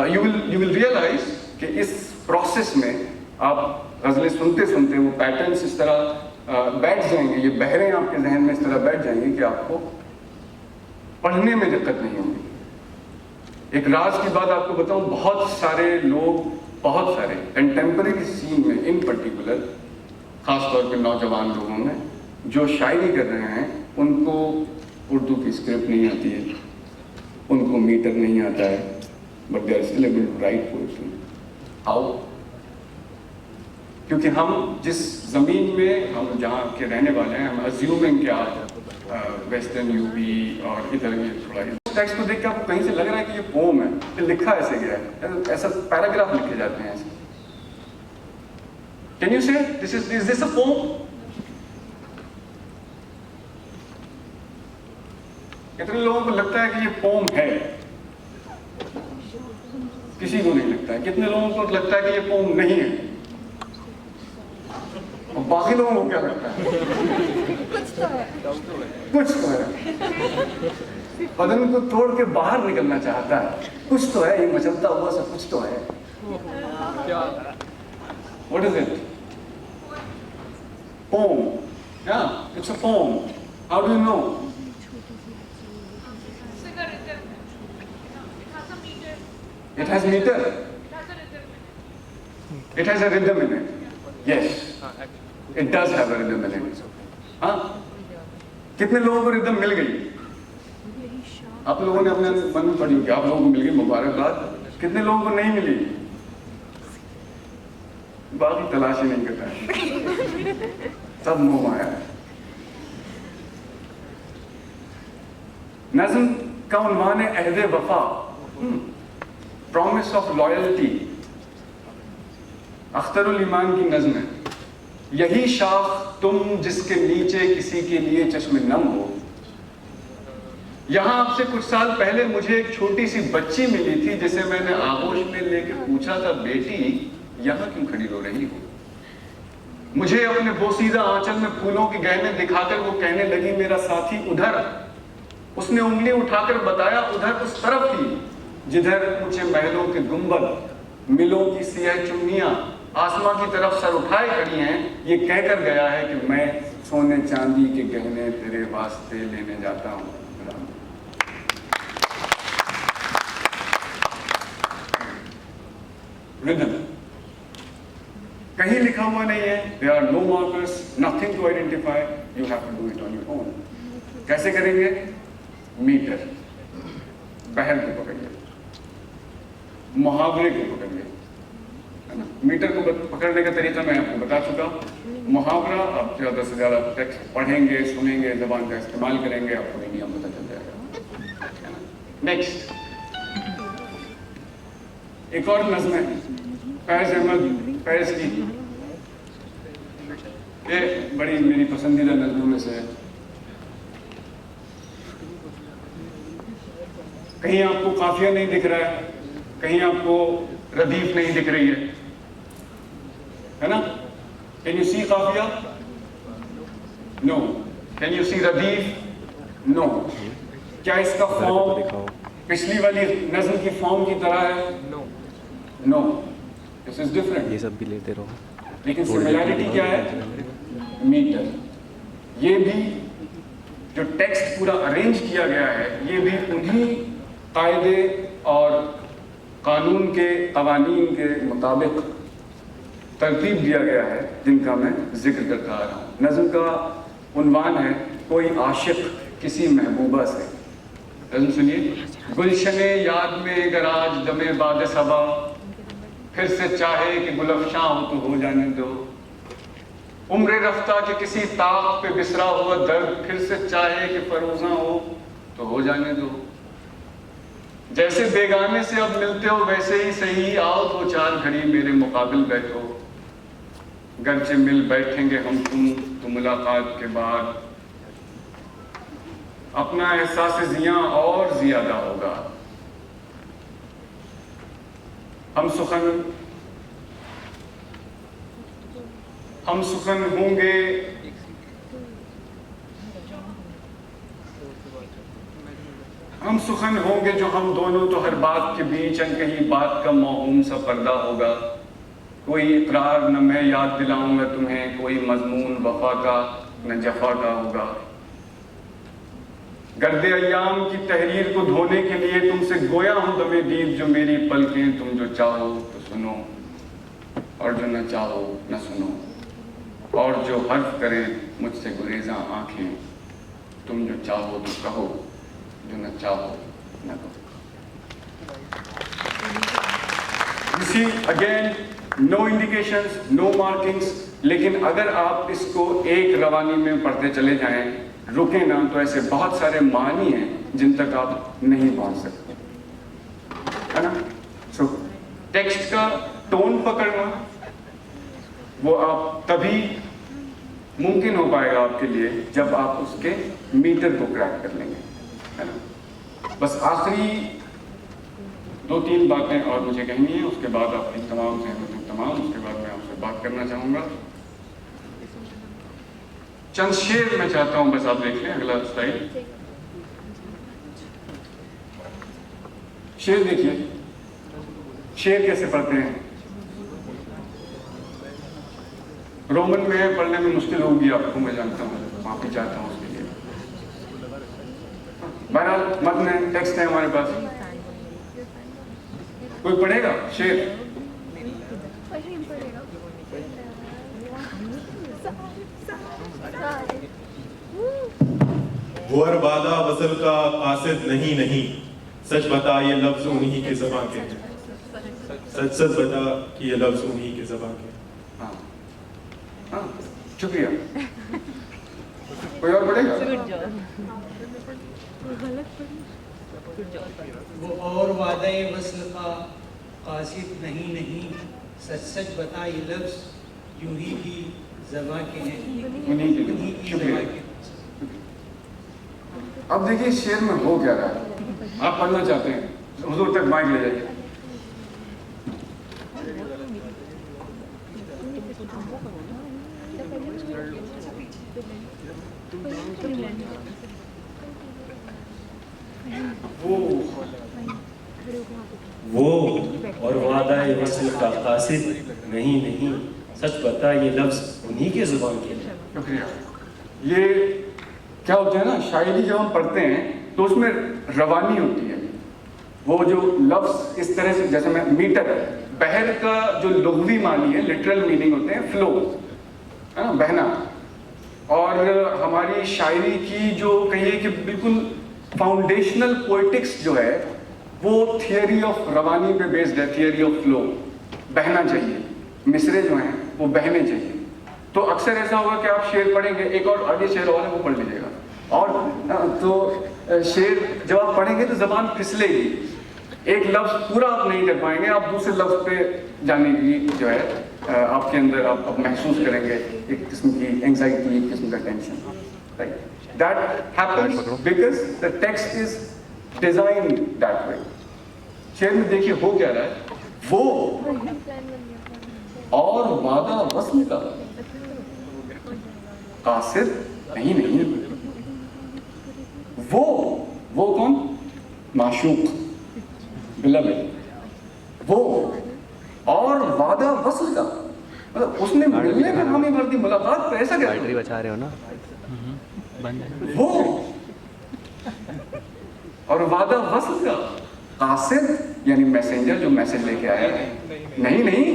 यू विल रियलाइज कि इस प्रोसेस में आप गज़लें सुनते सुनते वो पैटर्न्स इस तरह बैठ जाएंगे, ये बहरें आपके जहन में इस तरह बैठ जाएंगे कि आपको पढ़ने में दिक्कत नहीं होगी। एक राज की बात आपको बताऊं, बहुत सारे लोग, बहुत सारे कंटेम्परेरी सीन में इन पर्टिकुलर, खास तौर पे नौजवान लोगों में जो शायरी कर रहे हैं, उनको उर्दू की स्क्रिप्ट नहीं आती है, उनको मीटर नहीं आता है, but they are still able to write poetry. How? क्योंकि हम जिस ज़मीन में, हम जहाँ के रहने वाले हैं, हम अज्यूमिंग कि आप वेस्टर्न यूपी और इधर ये थोड़ा टेक्स्ट को देख के आपको कहीं से लग रहा है कि ये पोम है, तो लिखा ऐसे गया है, ऐसा पैराग्राफ लिखे जाते हैं ऐसे। कैन यू से this is this a poem? कितने लोगों को लगता है कि ये पोम है? किसी को नहीं लगता है। कितने लोगों को लगता है कि ये पोम नहीं है? और बाकी लोगों को क्या लगता है? कुछ तो है। बदन को तोड़ के बाहर निकलना चाहता है, कुछ तो है, ये मचलता हुआ सा कुछ तो है। What is it? Poem. Yeah, it's a poem. How do you know? It has meter. It has a rhythm in it. Yes, it does have a rhythm in it. हाँ? कितने लोगों को रिदम मिल गई? आप लोगों ने अपने मन में पढ़ी होगी, आप लोगों को मिल गई मुबारकबाद, कितने लोगों को नहीं मिली? बाकी तलाश ही नहीं करता है, सब मोह माया। नज़्म का उन्वान है अहद वफा, प्रॉमिस ऑफ लॉयल्टी। अख्तरुल ईमान की नज़्म है, यही शाख तुम जिसके नीचे किसी के लिए चश्मे नम हो। यहाँ आपसे कुछ साल पहले मुझे एक छोटी सी बच्ची मिली थी जिसे मैंने आगोश में लेकर पूछा था, बेटी यहाँ क्यों खड़ी रो रही हो? मुझे अपने बोसीदा आंचल में फूलों के गहने दिखाकर वो कहने लगी, मेरा साथी उधर। उसने उंगली उठाकर बताया, उधर उस तरफ ही जिधर ऊंचे महलों के गुंबद, मिलों की सियाह चुन्नियां आसमां की तरफ सर उठाए खड़ी हैं। ये कहकर गया है कि मैं सोने चांदी के गहने तेरे वास्ते लेने जाता हूँ। रिदम कहीं लिखा हुआ नहीं है, there are no markers, nothing to identify, you have to do it on your own। कैसे करेंगे? मीटर, पहल को पकड़िए, मुहावरे को पकड़िए, है ना? मीटर को पकड़ने का तरीका मैं आपको बता चुका। मुहावरा आप ज़्यादा से ज़्यादा टेक्स्ट पढ़ेंगे, सुनेंगे, जबान का इस्तेमाल करेंगे, आपको ये नियम पता चल जाएगा। नेक्स्ट एक और नज़्म है फैज़ अहमद फैज़ की, ये बड़ी मेरी पसंदीदा नज़्मों में से है। कहीं आपको काफिया नहीं दिख रहा है, कहीं आपको रदीफ नहीं दिख रही है ना? कैन यू सी काफिया? नो। कैन यू सी रदीफ? नो। क्या इसका फॉर्म पिछली वाली नज़्म की फॉर्म की तरह है? No, this is different. ये सब भी लेते रहो। लेकिन सिमिलैरिटी क्या है? मीटर। ये भी जो टेक्स्ट पूरा अरेंज किया गया है, ये भी उन्हीं कायदे और कानून के कवानीन के मुताबिक तरतीब दिया गया है जिनका मैं जिक्र करता आ रहा हूँ। नज़्म का उन्वान है, कोई आशिक किसी महबूबा से। नज़्म सुनिए। गुलशने याद में गराज दमे बाद सबा, फिर से चाहे कि गुलफशां हो तो हो जाने दो। उम्र रफ्ता के किसी ताक पे बिसरा हुआ दर्द, फिर से चाहे कि फरोजा हो तो हो जाने दो। जैसे बेगाने से अब मिलते हो वैसे ही सही, आओ तो चार घड़ी मेरे मुकाबिल बैठो। गरचे मिल बैठेंगे हम तुम तो मुलाकात के बाद अपना एहसास जिया और ज्यादा होगा। हम सुखन होंगे हम सुखन होंगे जो हम दोनों, तो हर बात के बीच अनकही बात का मौहूम सा पर्दा होगा। कोई इकरार न मैं याद दिलाऊंगा तुम्हें, कोई मजमून वफा का न जफा का होगा। गर्दे अय्याम की तहरीर को धोने के लिए तुमसे गोया हूं दमे दीद, जो मेरी पलकें तुम जो चाहो तो सुनो और जो न चाहो न सुनो, और जो हर्फ करें मुझसे गुरेजा आंखें, तुम जो चाहो तो कहो, जो न चाहो न कहो। You see again, no indications, no markings, लेकिन अगर आप इसको एक रवानी में पढ़ते चले जाएं, रुके ना, तो ऐसे बहुत सारे मानी हैं जिन तक आप नहीं पहुंच सकते, है ना? सो टेक्स्ट का टोन पकड़ना वो आप तभी मुमकिन हो पाएगा आपके लिए जब आप उसके मीटर को क्रैक कर लेंगे, है ना? बस आखिरी 2-3 बातें और मुझे कहनी है, उसके बाद आप तमाम सहमत हैं तमाम, उसके बाद मैं आपसे बात करना चाहूँगा। चंद शेर मैं चाहता हूँ, बस आप देख लें अगला स्लाइड। शेर देखिए, शेर कैसे पढ़ते हैं। रोमन में है, पढ़ने में मुश्किल होगी आपको, मैं जानता हूँ, माफी चाहता हूँ उसके लिए। बहरहाल मतन है, टेक्स्ट है हमारे पास। कोई पढ़ेगा शेर? वो हर वादा वसल का कासिद नहीं नहीं, सच बता ये लफ्ज उन्हीं के ज़बां के हैं, सच सच बता कि ये लफ्ज उन्हीं के ज़बां के हैं। हाँ हाँ, शुक्रिया। कोई और पढ़ेगा? वो और वादा वस्ल का कासिद नहीं नहीं, सच सच बता ये लफ्ज यूं ही की ज़बां के हैं, उन्हीं की ज़बां के। अब देखिए शेर में हो क्या रहा है, आप पढ़ना चाहते हैं हुजूर तक माइक ले जाइए। वो और वादा वस्ल का कासिद नहीं नहीं, सच बता ये लफ्ज उन्हीं के ज़ुबान के हैं। शुक्रिया। ये क्या होता है ना, शायरी जब हम पढ़ते हैं तो उसमें रवानी होती है। वो जो लफ्ज इस तरह से, जैसे मैं मीटर, बहर का जो लुग़वी मानी है, लिटरल मीनिंग होते हैं फ्लो, है ना, बहना। और हमारी शायरी की जो कहिए कि बिल्कुल फाउंडेशनल पोइटिक्स जो है वो थियरी ऑफ रवानी पे बेस्ड है, थियरी ऑफ फ्लो। बहना चाहिए, मिसरे जो हैं वो बहने चाहिए। तो अक्सर ऐसा होगा कि आप शेर पढ़ेंगे, एक और आगे शेर और है वो पढ़ लीजिएगा, और तो शेर जब आप पढ़ेंगे तो ज़बान फिसलेगी, एक लफ्ज़ पूरा आप नहीं कर पाएंगे, आप दूसरे लफ्ज़ पे जाने की जो है आपके अंदर आप महसूस करेंगे एक किस्म की एंग्जाइटी, एक किस्म का tension, right. That happens because the text is designed that way. शेर में देखिए हो क्या रहा है, वो और वादा वस्ल का कासिद नहीं नहीं, वो कौन? माशूक, बिलवेड। वो और वादा वस्ल का मतलब उसने मिलने पे हामी भर दी, मुलाकात पे, ऐसा क्या? बैटरी बचा रहे हो ना? वो और वादा वस्ल का कासिद यानी मैसेंजर जो मैसेज लेके आया है, नहीं नहीं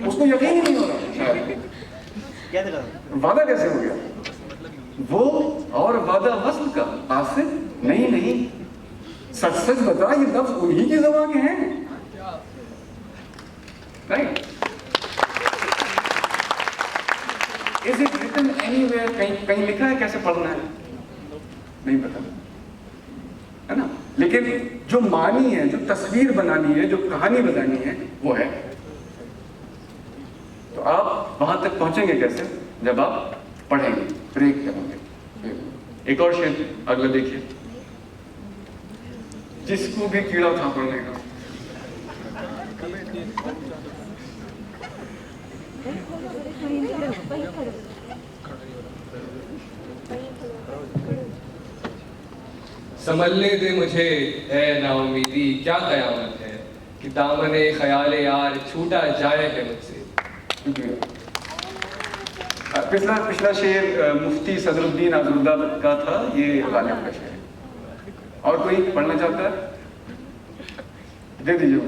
उसको यकीन ही नहीं हो रहा, वादा कैसे हो गया? वो और वादा वस्ल का कासिद नहीं नहीं, सच सच बता ये लफ्ज उन्हीं की ज़बां के हैं, right. Is it written anywhere? कहीं लिखा है कैसे पढ़ना है? नहीं पता, है ना। लेकिन जो मानी है, जो तस्वीर बनानी है, जो कहानी बतानी है वो है। तो आप वहां तक पहुंचेंगे कैसे? जब आप पढ़ेंगे, ब्रेक करेंगे। एक और शेर अगला देखिए, जिसको भी कीड़ा था पढ़ने का। संभलने दे मुझे है नाउमीदी, क्या कयामत है कि दामने ख्याल यार छूटा जाए है मुझसे। पिछला शेर मुफ्ती सदरुद्दीन आजरुद्दा का था, ये गालिब का शेर है। और कोई पढ़ना चाहता है? दे दीजिए।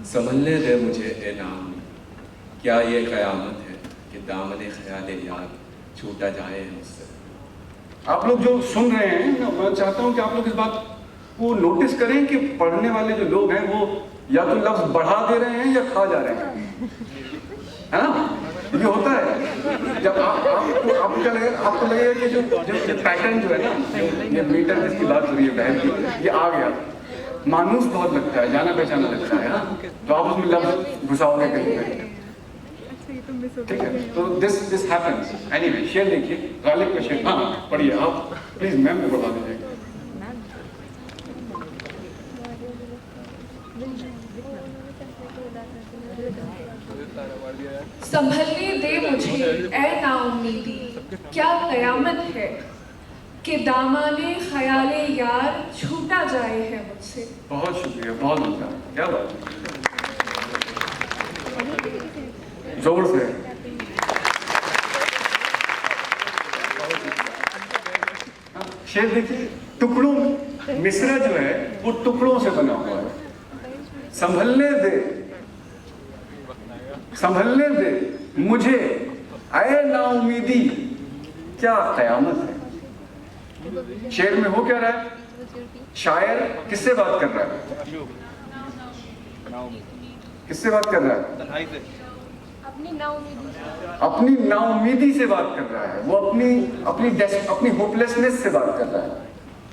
संभलने दे मुझे ए नाम, क्या ये कयामत है कि दामने ख्याल यार छूटा जाए मुझसे। आप लोग जो सुन रहे हैं, मैं चाहता हूं कि आप लोग इस बात को नोटिस करें कि पढ़ने वाले जो लोग हैं वो या तो लफ्ज बढ़ा दे रहे हैं या खा जा रहे हैं, है ना। ये होता है जब आपको क्या लगेगा, आपको लगेगा कि जो पैटर्न जो है ना, ये मीटर जिसकी बात हो रही है बहन की, ये आ गया, मानूस बहुत लगता है, जाना पहचाना लगता है ना, तो आप उसमें लफ्ज घुसाओगे कहीं पे, ठीक है। तो दिस हैपेंस। एनीवे शेर देखिए, गालिब का शेर। हाँ पढ़िए आप प्लीज, मैम को बता दीजिए। संभलने दे मुझे ऐ नाउमीदी, क्या कयामत है कि दामाने ख्याले यार छूटा जाए है मुझसे। बहुत शुक्रिया, बहुत मजा, क्या बात है, जोर से। शेर देखिए, टुकड़ों, मिसरा जो है वो टुकड़ों से बना हुआ है। संभलने दे मुझे ऐ नाउमीदी, کیا قیامت ہے. شعر میں ہو کیا رہا ہے؟ شاعر کس سے بات کر رہا ہے؟ کس سے بات کر رہا ہے؟ اپنی نا امیدی سے بات کر رہا ہے. وہ اپنی ہوپلیسنس سے بات کر رہا ہے.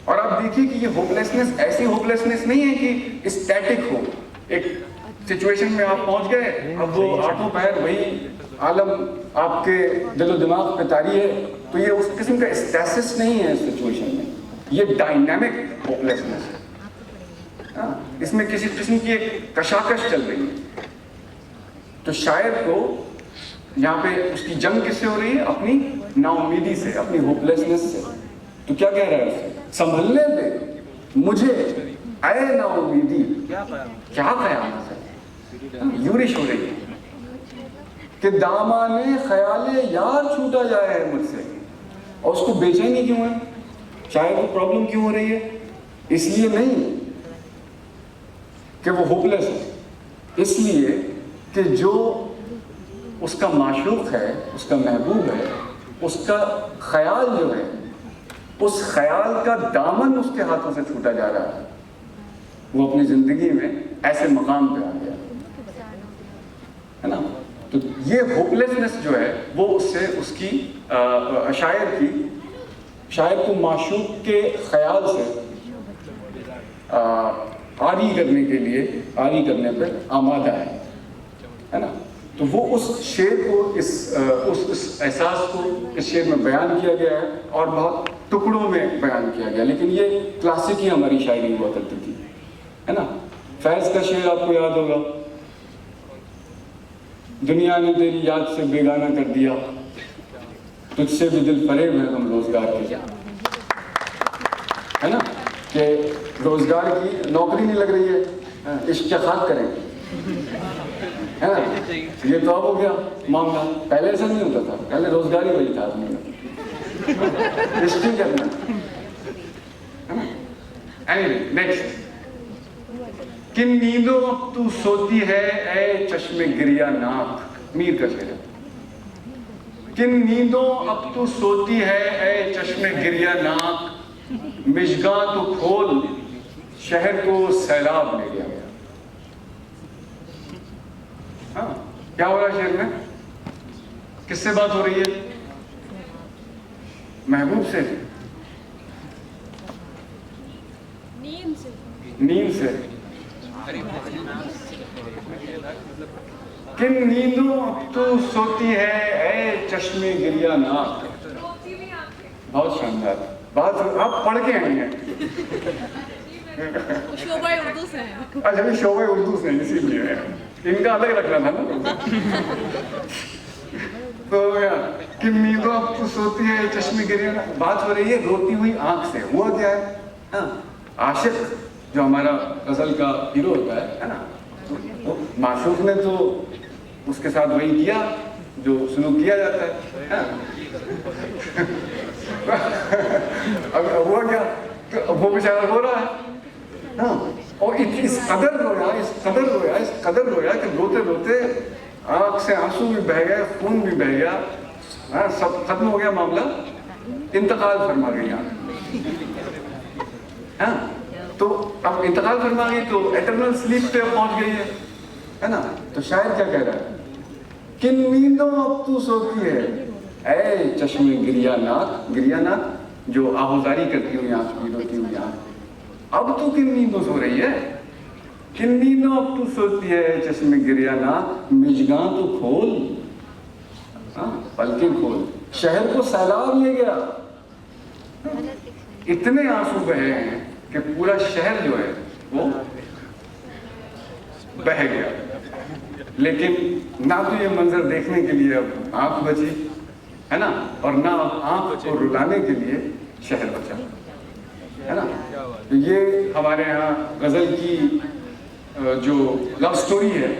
اور آپ دیکھیے کہ یہ ہوپلیسنس ایسی ہوپلیسنس نہیں ہے کہ اسٹیٹک ہو. ایک سچویشن میں آپ پہنچ گئے, اب وہ آٹھوں پیر وہی عالم آپ کے دل و دماغ پہ طاری ہے, تو یہ اس قسم کا اسٹیسس نہیں ہے اس سچویشن میں. یہ ڈائنامک ہوپلیسنس ہے. اس میں کسی قسم کی ایک کشاکش چل رہی ہے. تو شاعر کو یہاں پہ اس کی جنگ کس سے ہو رہی ہے؟ اپنی نا امیدی سے, اپنی ہوپلیسنس سے. تو کیا کہہ رہا ہے اسے؟ سنبھلنے دے مجھے اے نا امیدی, کیا قیامت ہے. یورش ہو رہی ہے کہ دامانے خیال یار چھوٹا جائے ہے مجھ سے. اور اس کو بے چینی کیوں ہے؟ شاعر کو پرابلم کیوں ہو رہی ہے؟ اس لیے نہیں کہ وہ ہوپلیس ہے, اس لیے کہ جو اس کا معشوق ہے, اس کا محبوب ہے, اس کا خیال جو ہے, اس خیال کا دامن اس کے ہاتھوں سے چھوٹا جا رہا ہے. وہ اپنی زندگی میں ایسے مقام پہ آ گیا ہے نا. تو یہ ہوپلیسنس جو ہے وہ اس سے اس کی شاعر کو معشوق کے خیال سے عاری کرنے کے لیے, عاری کرنے پہ آمادہ ہے نا. تو وہ اس شعر کو, اس احساس کو اس شعر میں بیان کیا گیا ہے اور بہت ٹکڑوں میں بیان کیا گیا. لیکن یہ کلاسک ہی ہماری شاعری ہوا کرتی تھی ہے نا. فیض کا شعر آپ کو یاد ہوگا, دنیا نے تیری یاد سے بیگانہ کر دیا, تجھ سے بھی دل فریب ہے ہم روزگار کے, ہے نا. کہ روزگار کی نوکری نہیں لگ رہی ہے, عشق کیا خاک کریں, ہے نا. یہ تو اب ہو گیا معاملہ. پہلے ایسا نہیں ہوتا تھا, پہلے روزگار ہی وہی تھا آدمی کا, عشق ہی کرنا ہے نا. اینیوے نیکسٹ. کن نیندوں اب تو سوتی ہے اے چشم گریہ ناک, میر کا شعر ہے. کن نیندوں اب تو سوتی ہے اے چشم گریہ ناک, مژگاں تو کھول شہر کو سیلاب لے گیا. ہاں کیا ہو رہا ہے شعر میں؟ کس سے بات ہو رہی ہے؟ محبوب سے, نیند سے. کن نیندوں اب تو سوتی ہے اے چشم گریہ ناک. بہت شاندار بات, آپ پڑھ کے آئی ہیں. شعبہ اردو سے ہیں. اچھا بھی شعبہ اردو سے اسی لیے ان کا الگ رکھنا تھا نا. تو کن نیندوں اب تو سوتی ہے چشم گریہ ناک, بات ہو رہی ہے روتی ہوئی آنکھ سے. ہوا کیا ہے؟ عاشق جو ہمارا غزل کا ہیرو ہوتا ہے نا, معشوق نے تو اس کے ساتھ وہی کیا جو سلوک کیا جاتا ہے. اب ہوا کیا کہ وہ بیچارہ رو رہا ہے, اور اس قدر رویا کہ روتے روتے آنکھ سے آنسو بھی بہہ گئے, خون بھی بہہ گیا, سب ختم ہو گیا معاملہ, انتقال فرما گئی ہاں. تو اب انتقال فرما گئی تو ایٹرنل سلیپ پہ پہنچ گئی ہے نا. تو شاعر کیا کہہ رہا ہے؟ کن نیندوں اب تو سوتی ہے اے چشم گریہ ناک, گریہ ناک جو آہوزاری کرتی ہوئی آنکھ, بھی روتی ہوئی آنکھ. اب تو کن نیندوں سو رہی ہے؟ کن نیندوں اب تو سوتی ہے چشم گریہ ناک, مژگاں تو کھول, پلکیں کھول, شہر کو سیلاب لے گیا. اتنے آنسو بہے ہیں کہ پورا شہر جو ہے وہ بہہ گیا. لیکن نہ تو یہ منظر دیکھنے کے لیے اب آنکھ بچی ہے نا, اور نہ آنکھ کو رلانے کے لیے شہر بچا ہے نا. یہ ہمارے ہاں غزل کی جو لو سٹوری ہے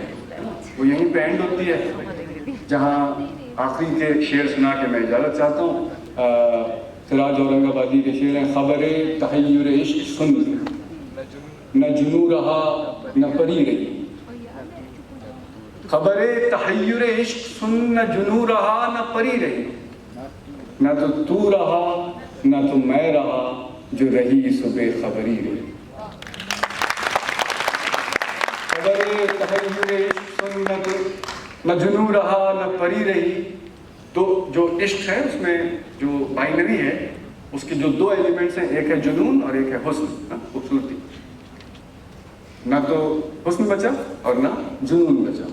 وہ یہیں پہ اینڈ ہوتی ہے, جہاں آخری کے شعر سنا کے میں اجازت چاہتا ہوں. سراج اورنگ آبادی کے شعر ہیں. خبر تحیر عشق سن نہ جنو رہا نہ پری رہی, خبر تحیر عشق سن نہ جنو رہا نہ پری رہی, نہ تو رہا نہ تو میں رہا جو رہی سو بے خبری رہی. خبر تحیر عشق سن نہ جنوں رہا نہ پری رہی. تو جو عشق ہے اس میں جو بائنری ہے اس کے جو دو ایلیمنٹس ہیں، ایک ہے جنون اور ایک ہے حسن، خوبصورتی. نہ تو حسن بچا اور نہ جنون بچا.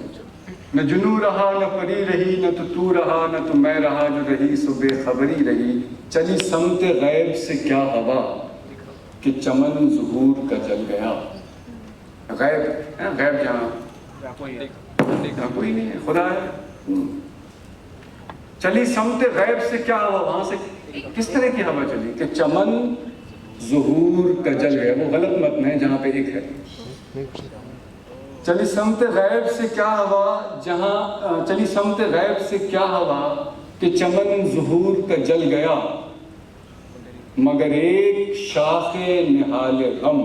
نہ جنوں رہا نہ پری رہی، نہ تو رہا نہ تو میں رہا جو رہی سو بے خبری رہی. چلی سمت غیب سے کیا ہوا کہ چمن ظہور کا جل گیا. غیب جہاں کوئی نہیں ہے، خدا ہے. چلی سمت غیب سے کیا ہوا، وہاں سے کس طرح کی ہوا چلی کہ چمن ظہور کا جل گیا. وہ غلط متن ہے جہاں پہ ایک ہے. چلی سمت غیب سے کیا ہوا جہاں چلی سمت غیب سے کیا ہوا کہ چمن ظہور کا جل گیا. مگر ایک شاخ نہال غم.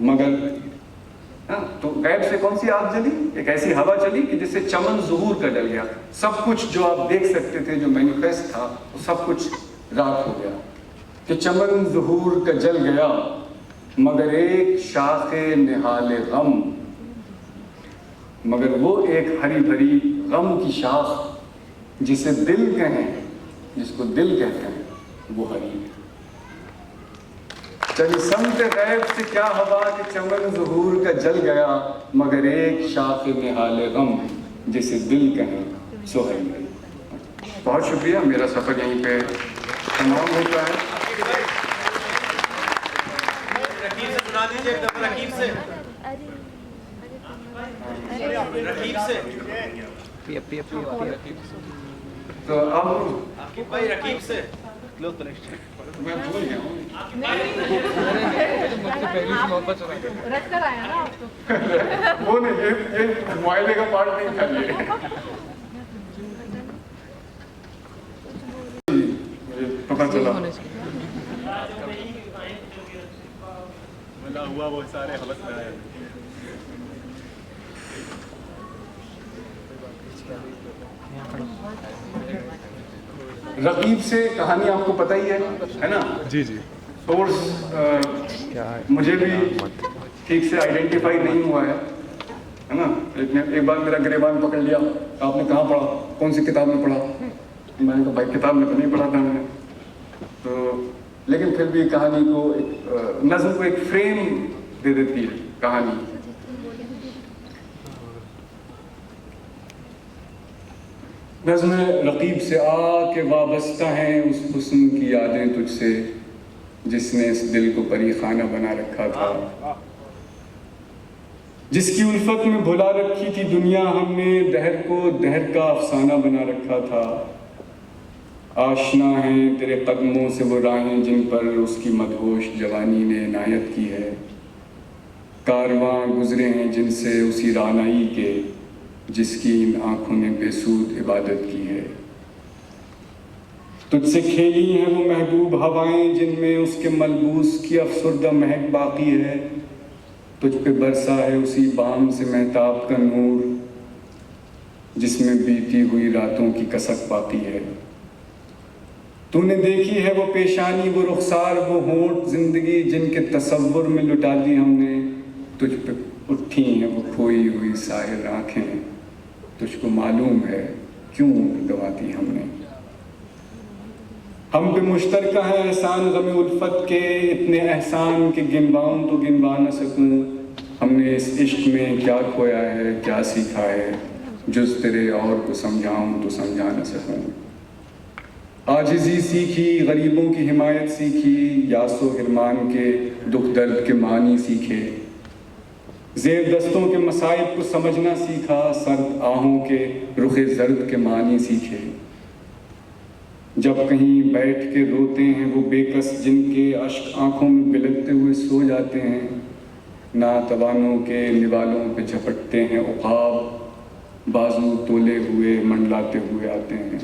مگر تو غیب سے کون سی آگ جلی؟ ایک ایسی ہوا چلی کہ جس سے چمن ظہور کا جل گیا. سب کچھ جو آپ دیکھ سکتے تھے، جو مینیفیسٹ تھا، وہ سب کچھ راکھ ہو گیا. کہ چمن ظہور کا جل گیا مگر ایک شاخ نہال غم. مگر وہ ایک ہری بھری غم کی شاخ جسے دل کہیں، جس کو دل کہتے ہیں، وہ ہری ہے. چلی سمت غیب سے کیا ہوا کہ چمن ظہور کا جل گیا مگر ایک شاخ نہال غم جسے دل کہیں سو ہری ہے. بہت شکریہ. میرا سفر یہیں پہ تمام ہوتا ہے. تو اب رقیب سے میں بھول گیا ہوں. رکھ کر آیا نا آپ تو. وہ نہیں، یہ معاہدے کا پارٹ نہیں تھا. یہ پتا چلا ہوا وہ سارے حوث میں آئے. رقیب سے کہانی آپ کو پتہ ہی ہے نا. جی جی. سورس مجھے بھی ٹھیک سے آئیڈینٹیفائی نہیں ہوا ہے نا. ایک بار میرا گریبان پکڑ لیا، آپ نے کہاں پڑھا، کون سی کتاب میں پڑھا. میں نے کہا بھائی کتاب میں تو نہیں پڑھا تھا میں نے. تو لیکن پھر بھی کہانی کو نظم کو ایک فریم دے دیتی ہے کہانی. نظم رقیب سے آ کے وابستہ ہیں اس حسن کی یادیں تجھ سے جس نے اس دل کو پری خانہ بنا رکھا تھا. جس کی الفت میں بھلا رکھی تھی دنیا ہم نے، دہر کو دہر کا افسانہ بنا رکھا تھا. آشنا ہیں تیرے قدموں سے وہ راہیں جن پر اس کی مدہوش جوانی نے عنایت کی ہے. کارواں گزرے ہیں جن سے اسی رعنائی کے جس کی ان آنکھوں نے بے سود عبادت کی ہے. تجھ سے کھیلی ہیں وہ محبوب ہوائیں جن میں اس کے ملبوس کی افسردہ مہک باقی ہے. تجھ پہ برسا ہے اسی بام سے مہتاب کا نور جس میں بیتی ہوئی راتوں کی کسک باقی ہے. تو نے دیکھی ہے وہ پیشانی، وہ رخسار، وہ ہونٹ زندگی جن کے تصور میں لٹا دی ہم نے. تجھ پہ اٹھی ہیں وہ کھوئی ہوئی ساحل آنکھیں، تجھ کو معلوم ہے کیوں گوا دی ہم نے. ہم پہ مشترکہ ہیں احسان غم الفت کے، اتنے احسان کہ گنواؤں تو گنوا نہ سکوں. ہم نے اس عشق میں کیا کھویا ہے، کیا سیکھا ہے، جز تیرے اور کو سمجھاؤں تو سمجھا نہ سکوں. عاجزی سیکھی، غریبوں کی حمایت سیکھی، یاس و حرمان کے دکھ درد کے معنی سیکھے. زیر دستوں کے مصائب کو سمجھنا سیکھا، سرد آہوں کے رخ زرد کے معنی سیکھے. جب کہیں بیٹھ کے روتے ہیں وہ بے کس جن کے اشک آنکھوں میں بلکتے ہوئے سو جاتے ہیں، ناتوانوں کے نوالوں پہ جھپٹتے ہیں عقاب، بازو تولے ہوئے منڈلاتے ہوئے آتے ہیں.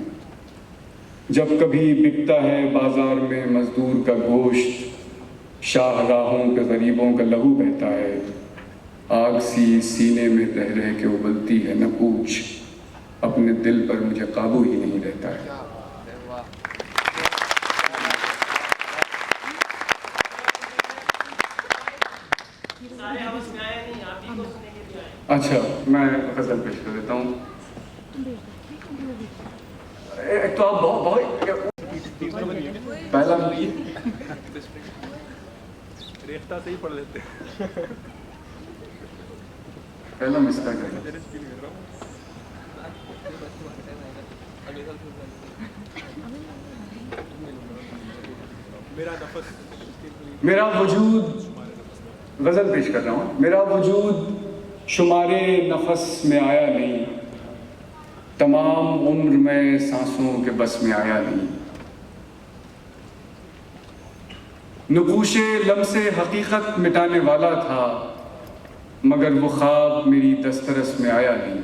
جب کبھی بکتا ہے بازار میں مزدور کا گوشت، شاہ راہوں پہ غریبوں کا لہو بہتا ہے. آگ سی سینے میں رہ رہ کے ابلتی ہے، نہ پوچھ اپنے دل پر مجھے قابو ہی نہیں رہتا ہے. अच्छा, मैं गज़ल पेश कर देता हूँ। एक तो आप बहुत पहला रेख्ता से ही पढ़ लेते हैं। पहला मिसरा क्या है? मेरा वजूद, गज़ल पेश कर रहा हूँ। मेरा वजूद शुमारे नफस में आया नहीं, तमाम उम्र में सांसों के बस में आया नहीं। नुकूशे लम्से हकीकत मिटाने वाला था, मगर वो ख्वाब मेरी दस्तरस में आया नहीं।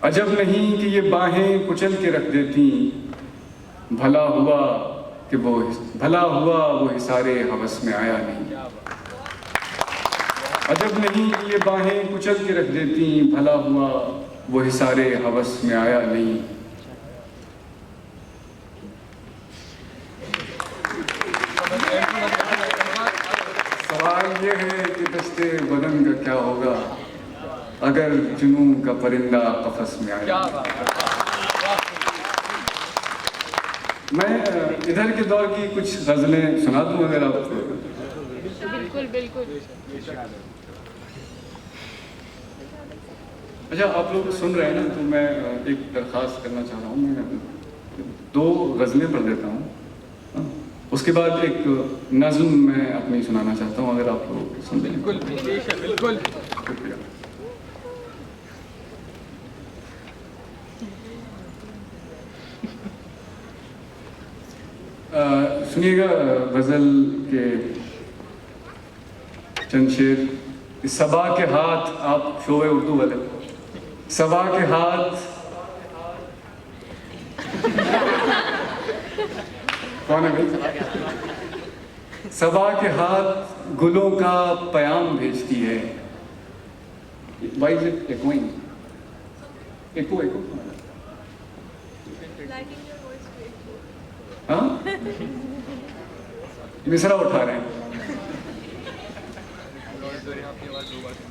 अजब नहीं कि ये बाहें कुचल के रख देती, भला हुआ वो हिसारे हवस में आया नहीं। अजब नहीं कि ये बाहें कुचल के रख देती, भला हुआ वो हिसारे हवस में आया नहीं। सवाल ये है कि दस्ते बदन का क्या होगा अगर जुनून का परिंदा कफस में आया। मैं इधर के दौर की कुछ गज़लें सुना दूं अगर आप। बिल्कुल। अच्छा, आप लोग सुन रहे हैं ना, तो मैं एक दरख्वास्त करना चाह रहा हूँ। मैं 2 गज़लें पढ़ देता हूँ, उसके बाद एक नज़्म मैं अपनी सुनाना चाहता हूँ, अगर आप लोग सुन। बिल्कुल। शुक्रिया। सुनिएगा गज़ल के चंद शेर। सबा के हाथ, आप शोबे उर्दू वाले, सबा के हाथ कौन है भाई? सबा के हाथ गुलों का पयाम भेजती है। Why is it echoing? Echo. हाँ? मिसरा उठा रहे हैं।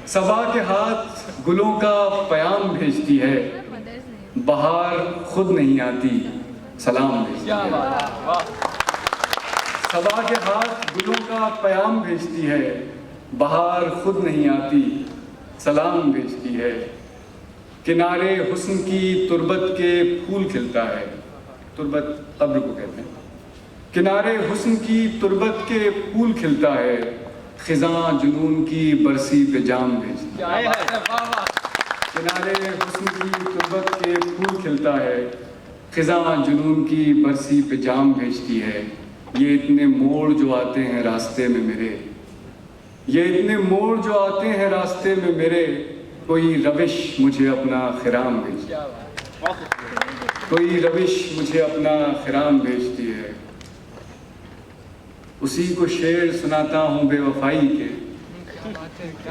सबा के हाथ गुलों का पयाम भेजती है, बहार खुद नहीं आती सलाम भेजती है। सबा के हाथ गुलों का पयाम भेजती है, बहार खुद नहीं आती सलाम भेजती है। किनारे हुस्न की तुरबत के फूल खिलता है, तुरबत कब्र को कहते हैं। किनारे हुस्न की तुरबत के फूल खिलता है, खिज़ां जुनून की बरसी पे जाम भेजती है। किनारे हुस्न की तुरबत के फूल खिलता है, खिज़ां जुनून की बरसी पे जाम भेजती है। ये इतने मोड़ जो आते हैं रास्ते में मेरे, ये इतने मोड़ जो आते हैं रास्ते में मेरे, कोई रविश मुझे अपना खिराम भेजती है। कोई रविश मुझे अपना खिराम भेजती है। उसी को शेर सुनाता हूँ बेवफाई के,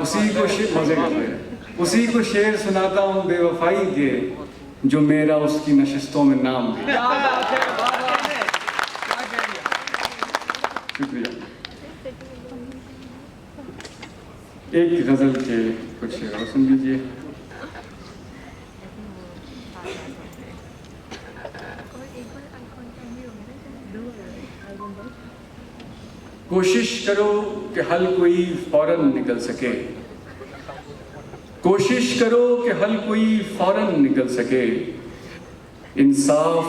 उसी को शेर सुनाता हूँ बेवफाई के, जो मेरा उसकी नशिस्तों में नाम है। शुक्रिया। एक गज़ल के कुछ शेर और सुन लीजिए। कोशिश करो कि हल कोई फौरन निकल सके, कोशिश करो कि हल कोई फौरन निकल सके। इंसाफ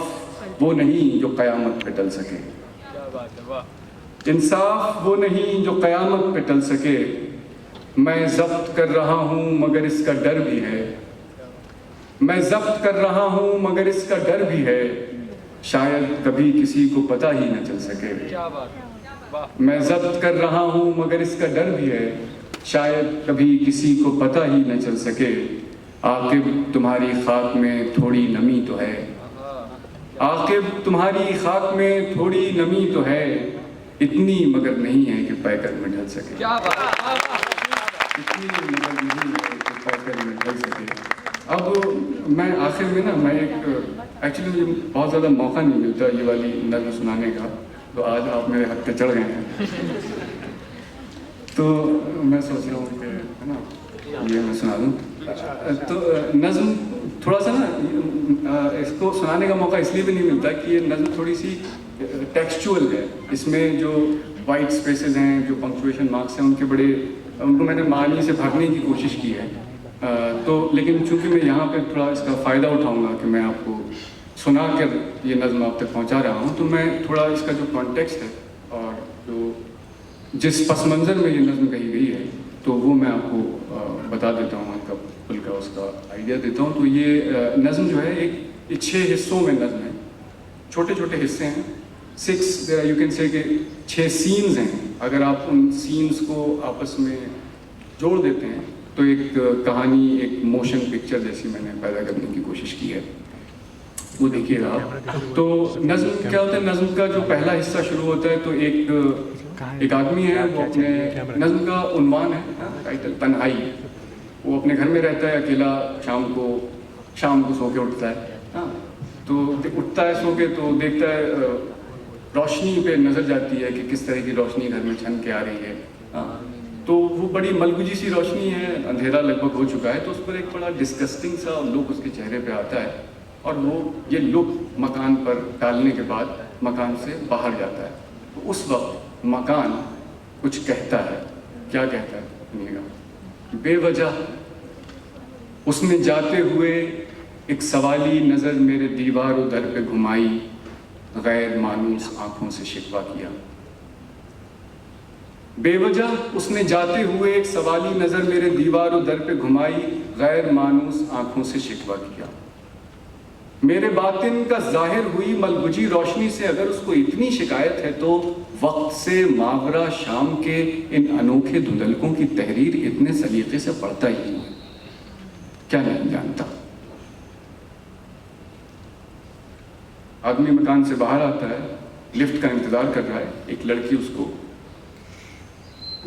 वो नहीं जो क़यामत पे टल सके, इंसाफ वो नहीं जो क़यामत पे टल सके। मैं ज़ब्त कर रहा हूँ मगर इसका डर भी है, मैं ज़ब्त कर रहा हूँ मगर इसका डर भी है। शायद कभी किसी को पता ही न चल सके। मैं ज़ब्त कर रहा हूँ मगर इसका डर भी है, शायद कभी किसी को पता ही न चल सके। आकिब तुम्हारी खाक में थोड़ी नमी तो है, आकिब तुम्हारी खाक में थोड़ी नमी तो है। इतनी मगर नहीं है कि पैकर में ढल सके, इतनी मगर नहीं है कि पैकर में ढल सके। अब मैं आखिर में ना, मैं एक एक्चुअली मुझे बहुत ज़्यादा मौका नहीं मिलता ये वाली नज़्म सुनाने का, तो आज आप मेरे हक पे चढ़ गए हैं। तो मैं सोच रहा हूँ कि है ना ये मैं सुना दूँ। तो नज़्म थोड़ा सा ना इसको सुनाने का मौका इसलिए भी नहीं मिलता कि ये नज़्म थोड़ी सी टेक्सचुअल है। इसमें जो वाइट स्पेसेस हैं, जो पंक्चुएशन मार्क्स हैं, उनको मैंने मानी से भरने की कोशिश की है। तो लेकिन चूंकि मैं यहाँ पे थोड़ा इसका फ़ायदा उठाऊँगा कि मैं आपको सुना कर ये नज़्म आप तक पहुँचा रहा हूँ, तो मैं थोड़ा इसका जो कॉन्टेक्स्ट है और जो जिस पस मंज़र में ये नज़्म कही गई है तो वो मैं आपको बता देता हूँ, हल्का फुल्का उसका आइडिया देता हूँ। तो ये नज़्म जो है एक 6 हिस्सों में नज़्म है, छोटे छोटे हिस्से हैं। 6 यू कैन से कि 6 सीन्स हैं। अगर आप उन सीन्स को आपस में जोड़ देते हैं तो एक कहानी, एक मोशन पिक्चर जैसी मैंने पैदा करने की कोशिश की है, वो देखिएगा आप। तो नज़्म क्या होता है, नज़्म का जो पहला हिस्सा शुरू होता है तो एक आदमी है, वो अपने नज़्म का उन्वान है टाइटल तन्हाई। वो अपने घर में रहता है अकेला, शाम को सो के उठता है। हाँ, तो उठता है सो के तो देखता है रोशनी पे नज़र जाती है कि किस तरह की रोशनी घर में छन के आ रही है। हाँ, तो वो बड़ी मलगुजी सी रोशनी है, अंधेरा लगभग हो चुका है, तो उस पर एक बड़ा डिस्गस्टिंग सा लुक उसके चेहरे पे आता है और वो ये लुक मकान पर डालने के बाद मकान से बाहर जाता है। तो उस वक्त मकान कुछ कहता है। क्या कहता है सुनिएगा। बेवजह उसने जाते हुए एक सवाली नज़र मेरे दीवार दर पे घुमाई, गैर मानूस आंखों से शिकवा किया। बेवजह उसने जाते हुए एक सवाली नज़र मेरे दीवार दर पे घुमाई, गैर मानूस आंखों से शिकवा किया। मेरे बातिन का जाहिर हुई मलगुजी रोशनी से अगर उसको इतनी शिकायत है तो वक्त से मावरा शाम के इन अनोखे धुंधलकों की तहरीर इतने सलीके से पढ़ता ही नहीं, क्या नहीं जानता। आदमी मकान से बाहर आता है, लिफ्ट का इंतजार कर रहा है। एक लड़की उसको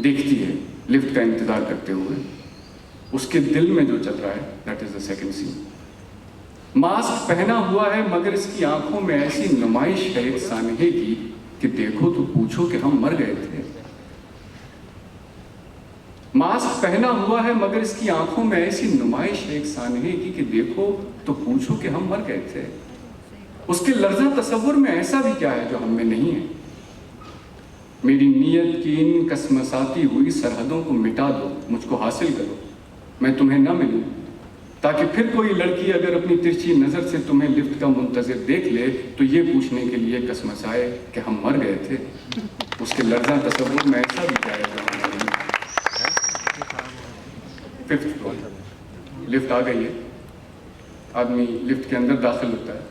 देखती है लिफ्ट का इंतजार करते हुए। उसके दिल में जो चल रहा है, that is the second scene. Mask पहना हुआ है मगर इसकी आंखों में ऐसी नुमाइश है एक सानहे की कि देखो तो पूछो कि हम मर गए थे। मास्क पहना हुआ है मगर इसकी आंखों में ऐसी नुमाइश है एक सानहे की कि देखो तो पूछो कि हम मर गए थे। उसके लर्ज़ा तसव्वुर में ऐसा भी क्या है जो हम में नहीं है। मेरी नीयत की इन कसमसाती हुई सरहदों को मिटा दो, मुझको हासिल करो, मैं तुम्हें न मिलूं, ताकि फिर कोई लड़की अगर अपनी तिरछी नज़र से तुम्हें लिफ्ट का मुंतज़िर देख ले तो ये पूछने के लिए कसमसाए कि हम मर गए थे। उसके लर्ज़ा तसव्वुर में ऐसा भी क्या है जो हम नहीं। 5th फ्लोर, लिफ्ट आ गई है, आदमी लिफ्ट के अंदर दाखिल होता है।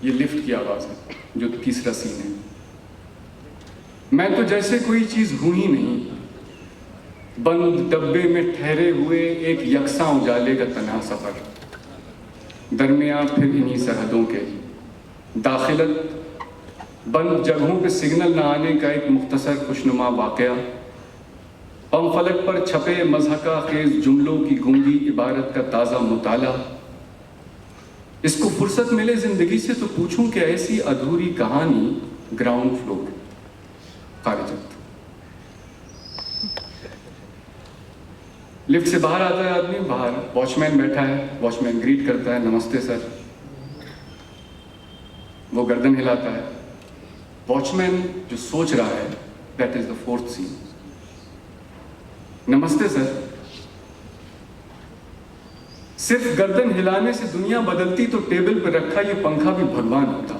ये लिफ्ट की आवाज़ है जो तीसरा सीन है। मैं तो जैसे कोई चीज़ हूँ ही नहीं, बंद डब्बे में ठहरे हुए एक यकसा उजाले का तन्हा सफ़र, दरमियाँ फिर इन्हीं सरहदों के दाखिलत, बंद जगहों पे सिग्नल न आने का एक मुख्तसर खुशनुमा वाक़या, पम फलक पर छपे मज़हका खेज़ जुमलों की गूंगी इबारत का ताज़ा मुताला। इसको फुर्सत मिले ज़िंदगी से तो पूछूं कि ऐसी अधूरी कहानी ग्राउंड फ्लोर खारिजत। लिफ्ट से बाहर आता है आदमी, बाहर वॉचमैन बैठा है, वॉचमैन ग्रीट करता है, नमस्ते सर। वो गर्दन हिलाता है। वॉचमैन जो सोच रहा है, that is the 4th scene. नमस्ते सर। सिर्फ गर्दन हिलाने से दुनिया बदलती तो टेबल पर रखा ये पंखा भी भगवान होता।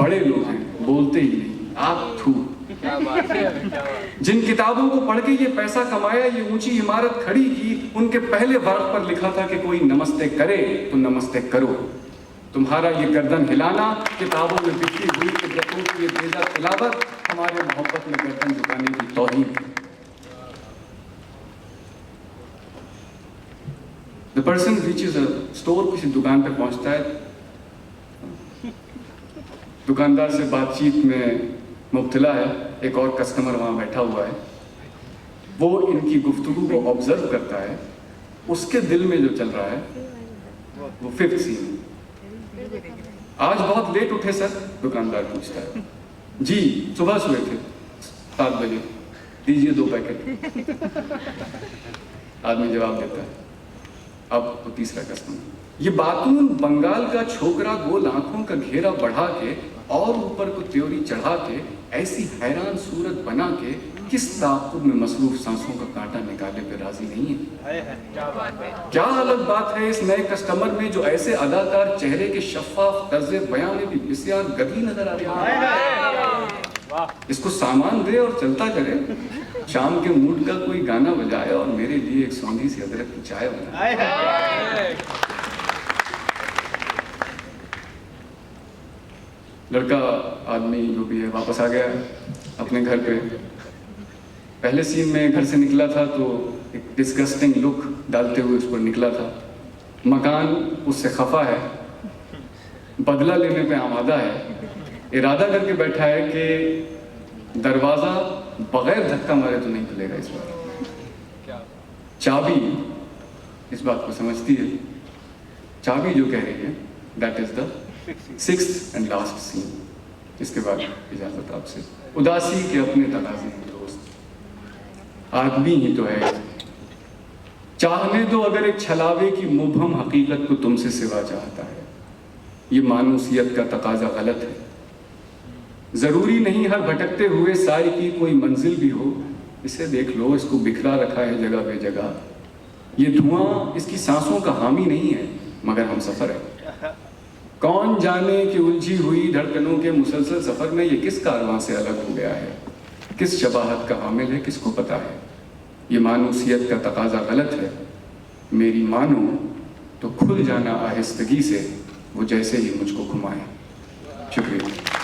बड़े लोग हैं, बोलते ही नहीं, आप थू। जिन किताबों को पढ़ के ये पैसा कमाया, ये ऊंची इमारत खड़ी की, उनके पहले वर्ग पर लिखा था कि कोई नमस्ते करे तो नमस्ते करो। तुम्हारा ये गर्दन हिलाना, किताबों में बिखरी हुई इज्जतों की ये तेजा तिलावत, हमारे मोहब्बत में गर्दन झुकाने की तौहीन। The person reaches a store, किसी दुकान पे पहुंचता है, दुकानदार से बातचीत में मुब्तला है। एक और कस्टमर वहाँ बैठा हुआ है, वो इनकी गुफ्तगू को ऑब्जर्व करता है। उसके दिल में जो चल रहा है वो 5th सीन। आज बहुत लेट उठे सर, दुकानदार पूछता है। जी सुबह सोए थे 7 बजे। दीजिए 2 पैकेट। आदमी जवाब देता है, अब तो तीसरा कस्टमर, ये बातून बंगाल का छोकरा गोल आंखों का घेरा बढ़ा के और ऊपर को त्योरी चढ़ा के ऐसी हैरान सूरत बना के किस ताक़ुब में मसरूफ सांसों का कांटा निकाले पे राजी नहीं है। क्या अलग बात है इस नए कस्टमर में जो ऐसे अदाकार चेहरे के शफाफ तर्ज़े बयां में भी बिस्यार गदी नजर आ रही है। इसको सामान दे और चलता करे, शाम के मूड का कोई गाना बजाए और मेरे लिए एक सौंधी सी अदरक की चाय बनाए। लड़का आदमी जो भी है वापस आ गया अपने घर पे। पहले सीन में घर से निकला था तो एक डिस्गस्टिंग लुक डालते हुए उस पर निकला था। मकान उससे खफा है, बदला लेने पे आमादा है, इरादा करके बैठा है कि दरवाज़ा बगैर धक्का मारे तो नहीं खुलेगा इस बार। चाबी इस बात को समझती है, चाबी जो कह रही है that is the 6th and last scene. इसके बाद इजाजत आपसे। उदासी के अपने तकाज़े हैं दोस्त, आदमी ही तो है। चाहने दो अगर एक छलावे की मुबहम हकीकत को तुमसे सिवा चाहता है, ये मानूसियत का तकाजा गलत है। जरूरी नहीं हर भटकते हुए साई की कोई मंजिल भी हो, इसे देख लो, इसको बिखरा रखा है जगह बे जगह। ये धुआं इसकी सांसों का हामी नहीं है मगर हम सफर है। कौन जाने कि उलझी हुई धड़कनों के मुसलसल सफर में ये किस कारवां से अलग हो गया है, किस शबाहत का हामिल है किसको पता है। ये मानूसियत का तकाजा गलत है, मेरी मानो तो खुल जाना आहिस्तगी से, वो जैसे ही मुझको घुमाए। शुक्रिया।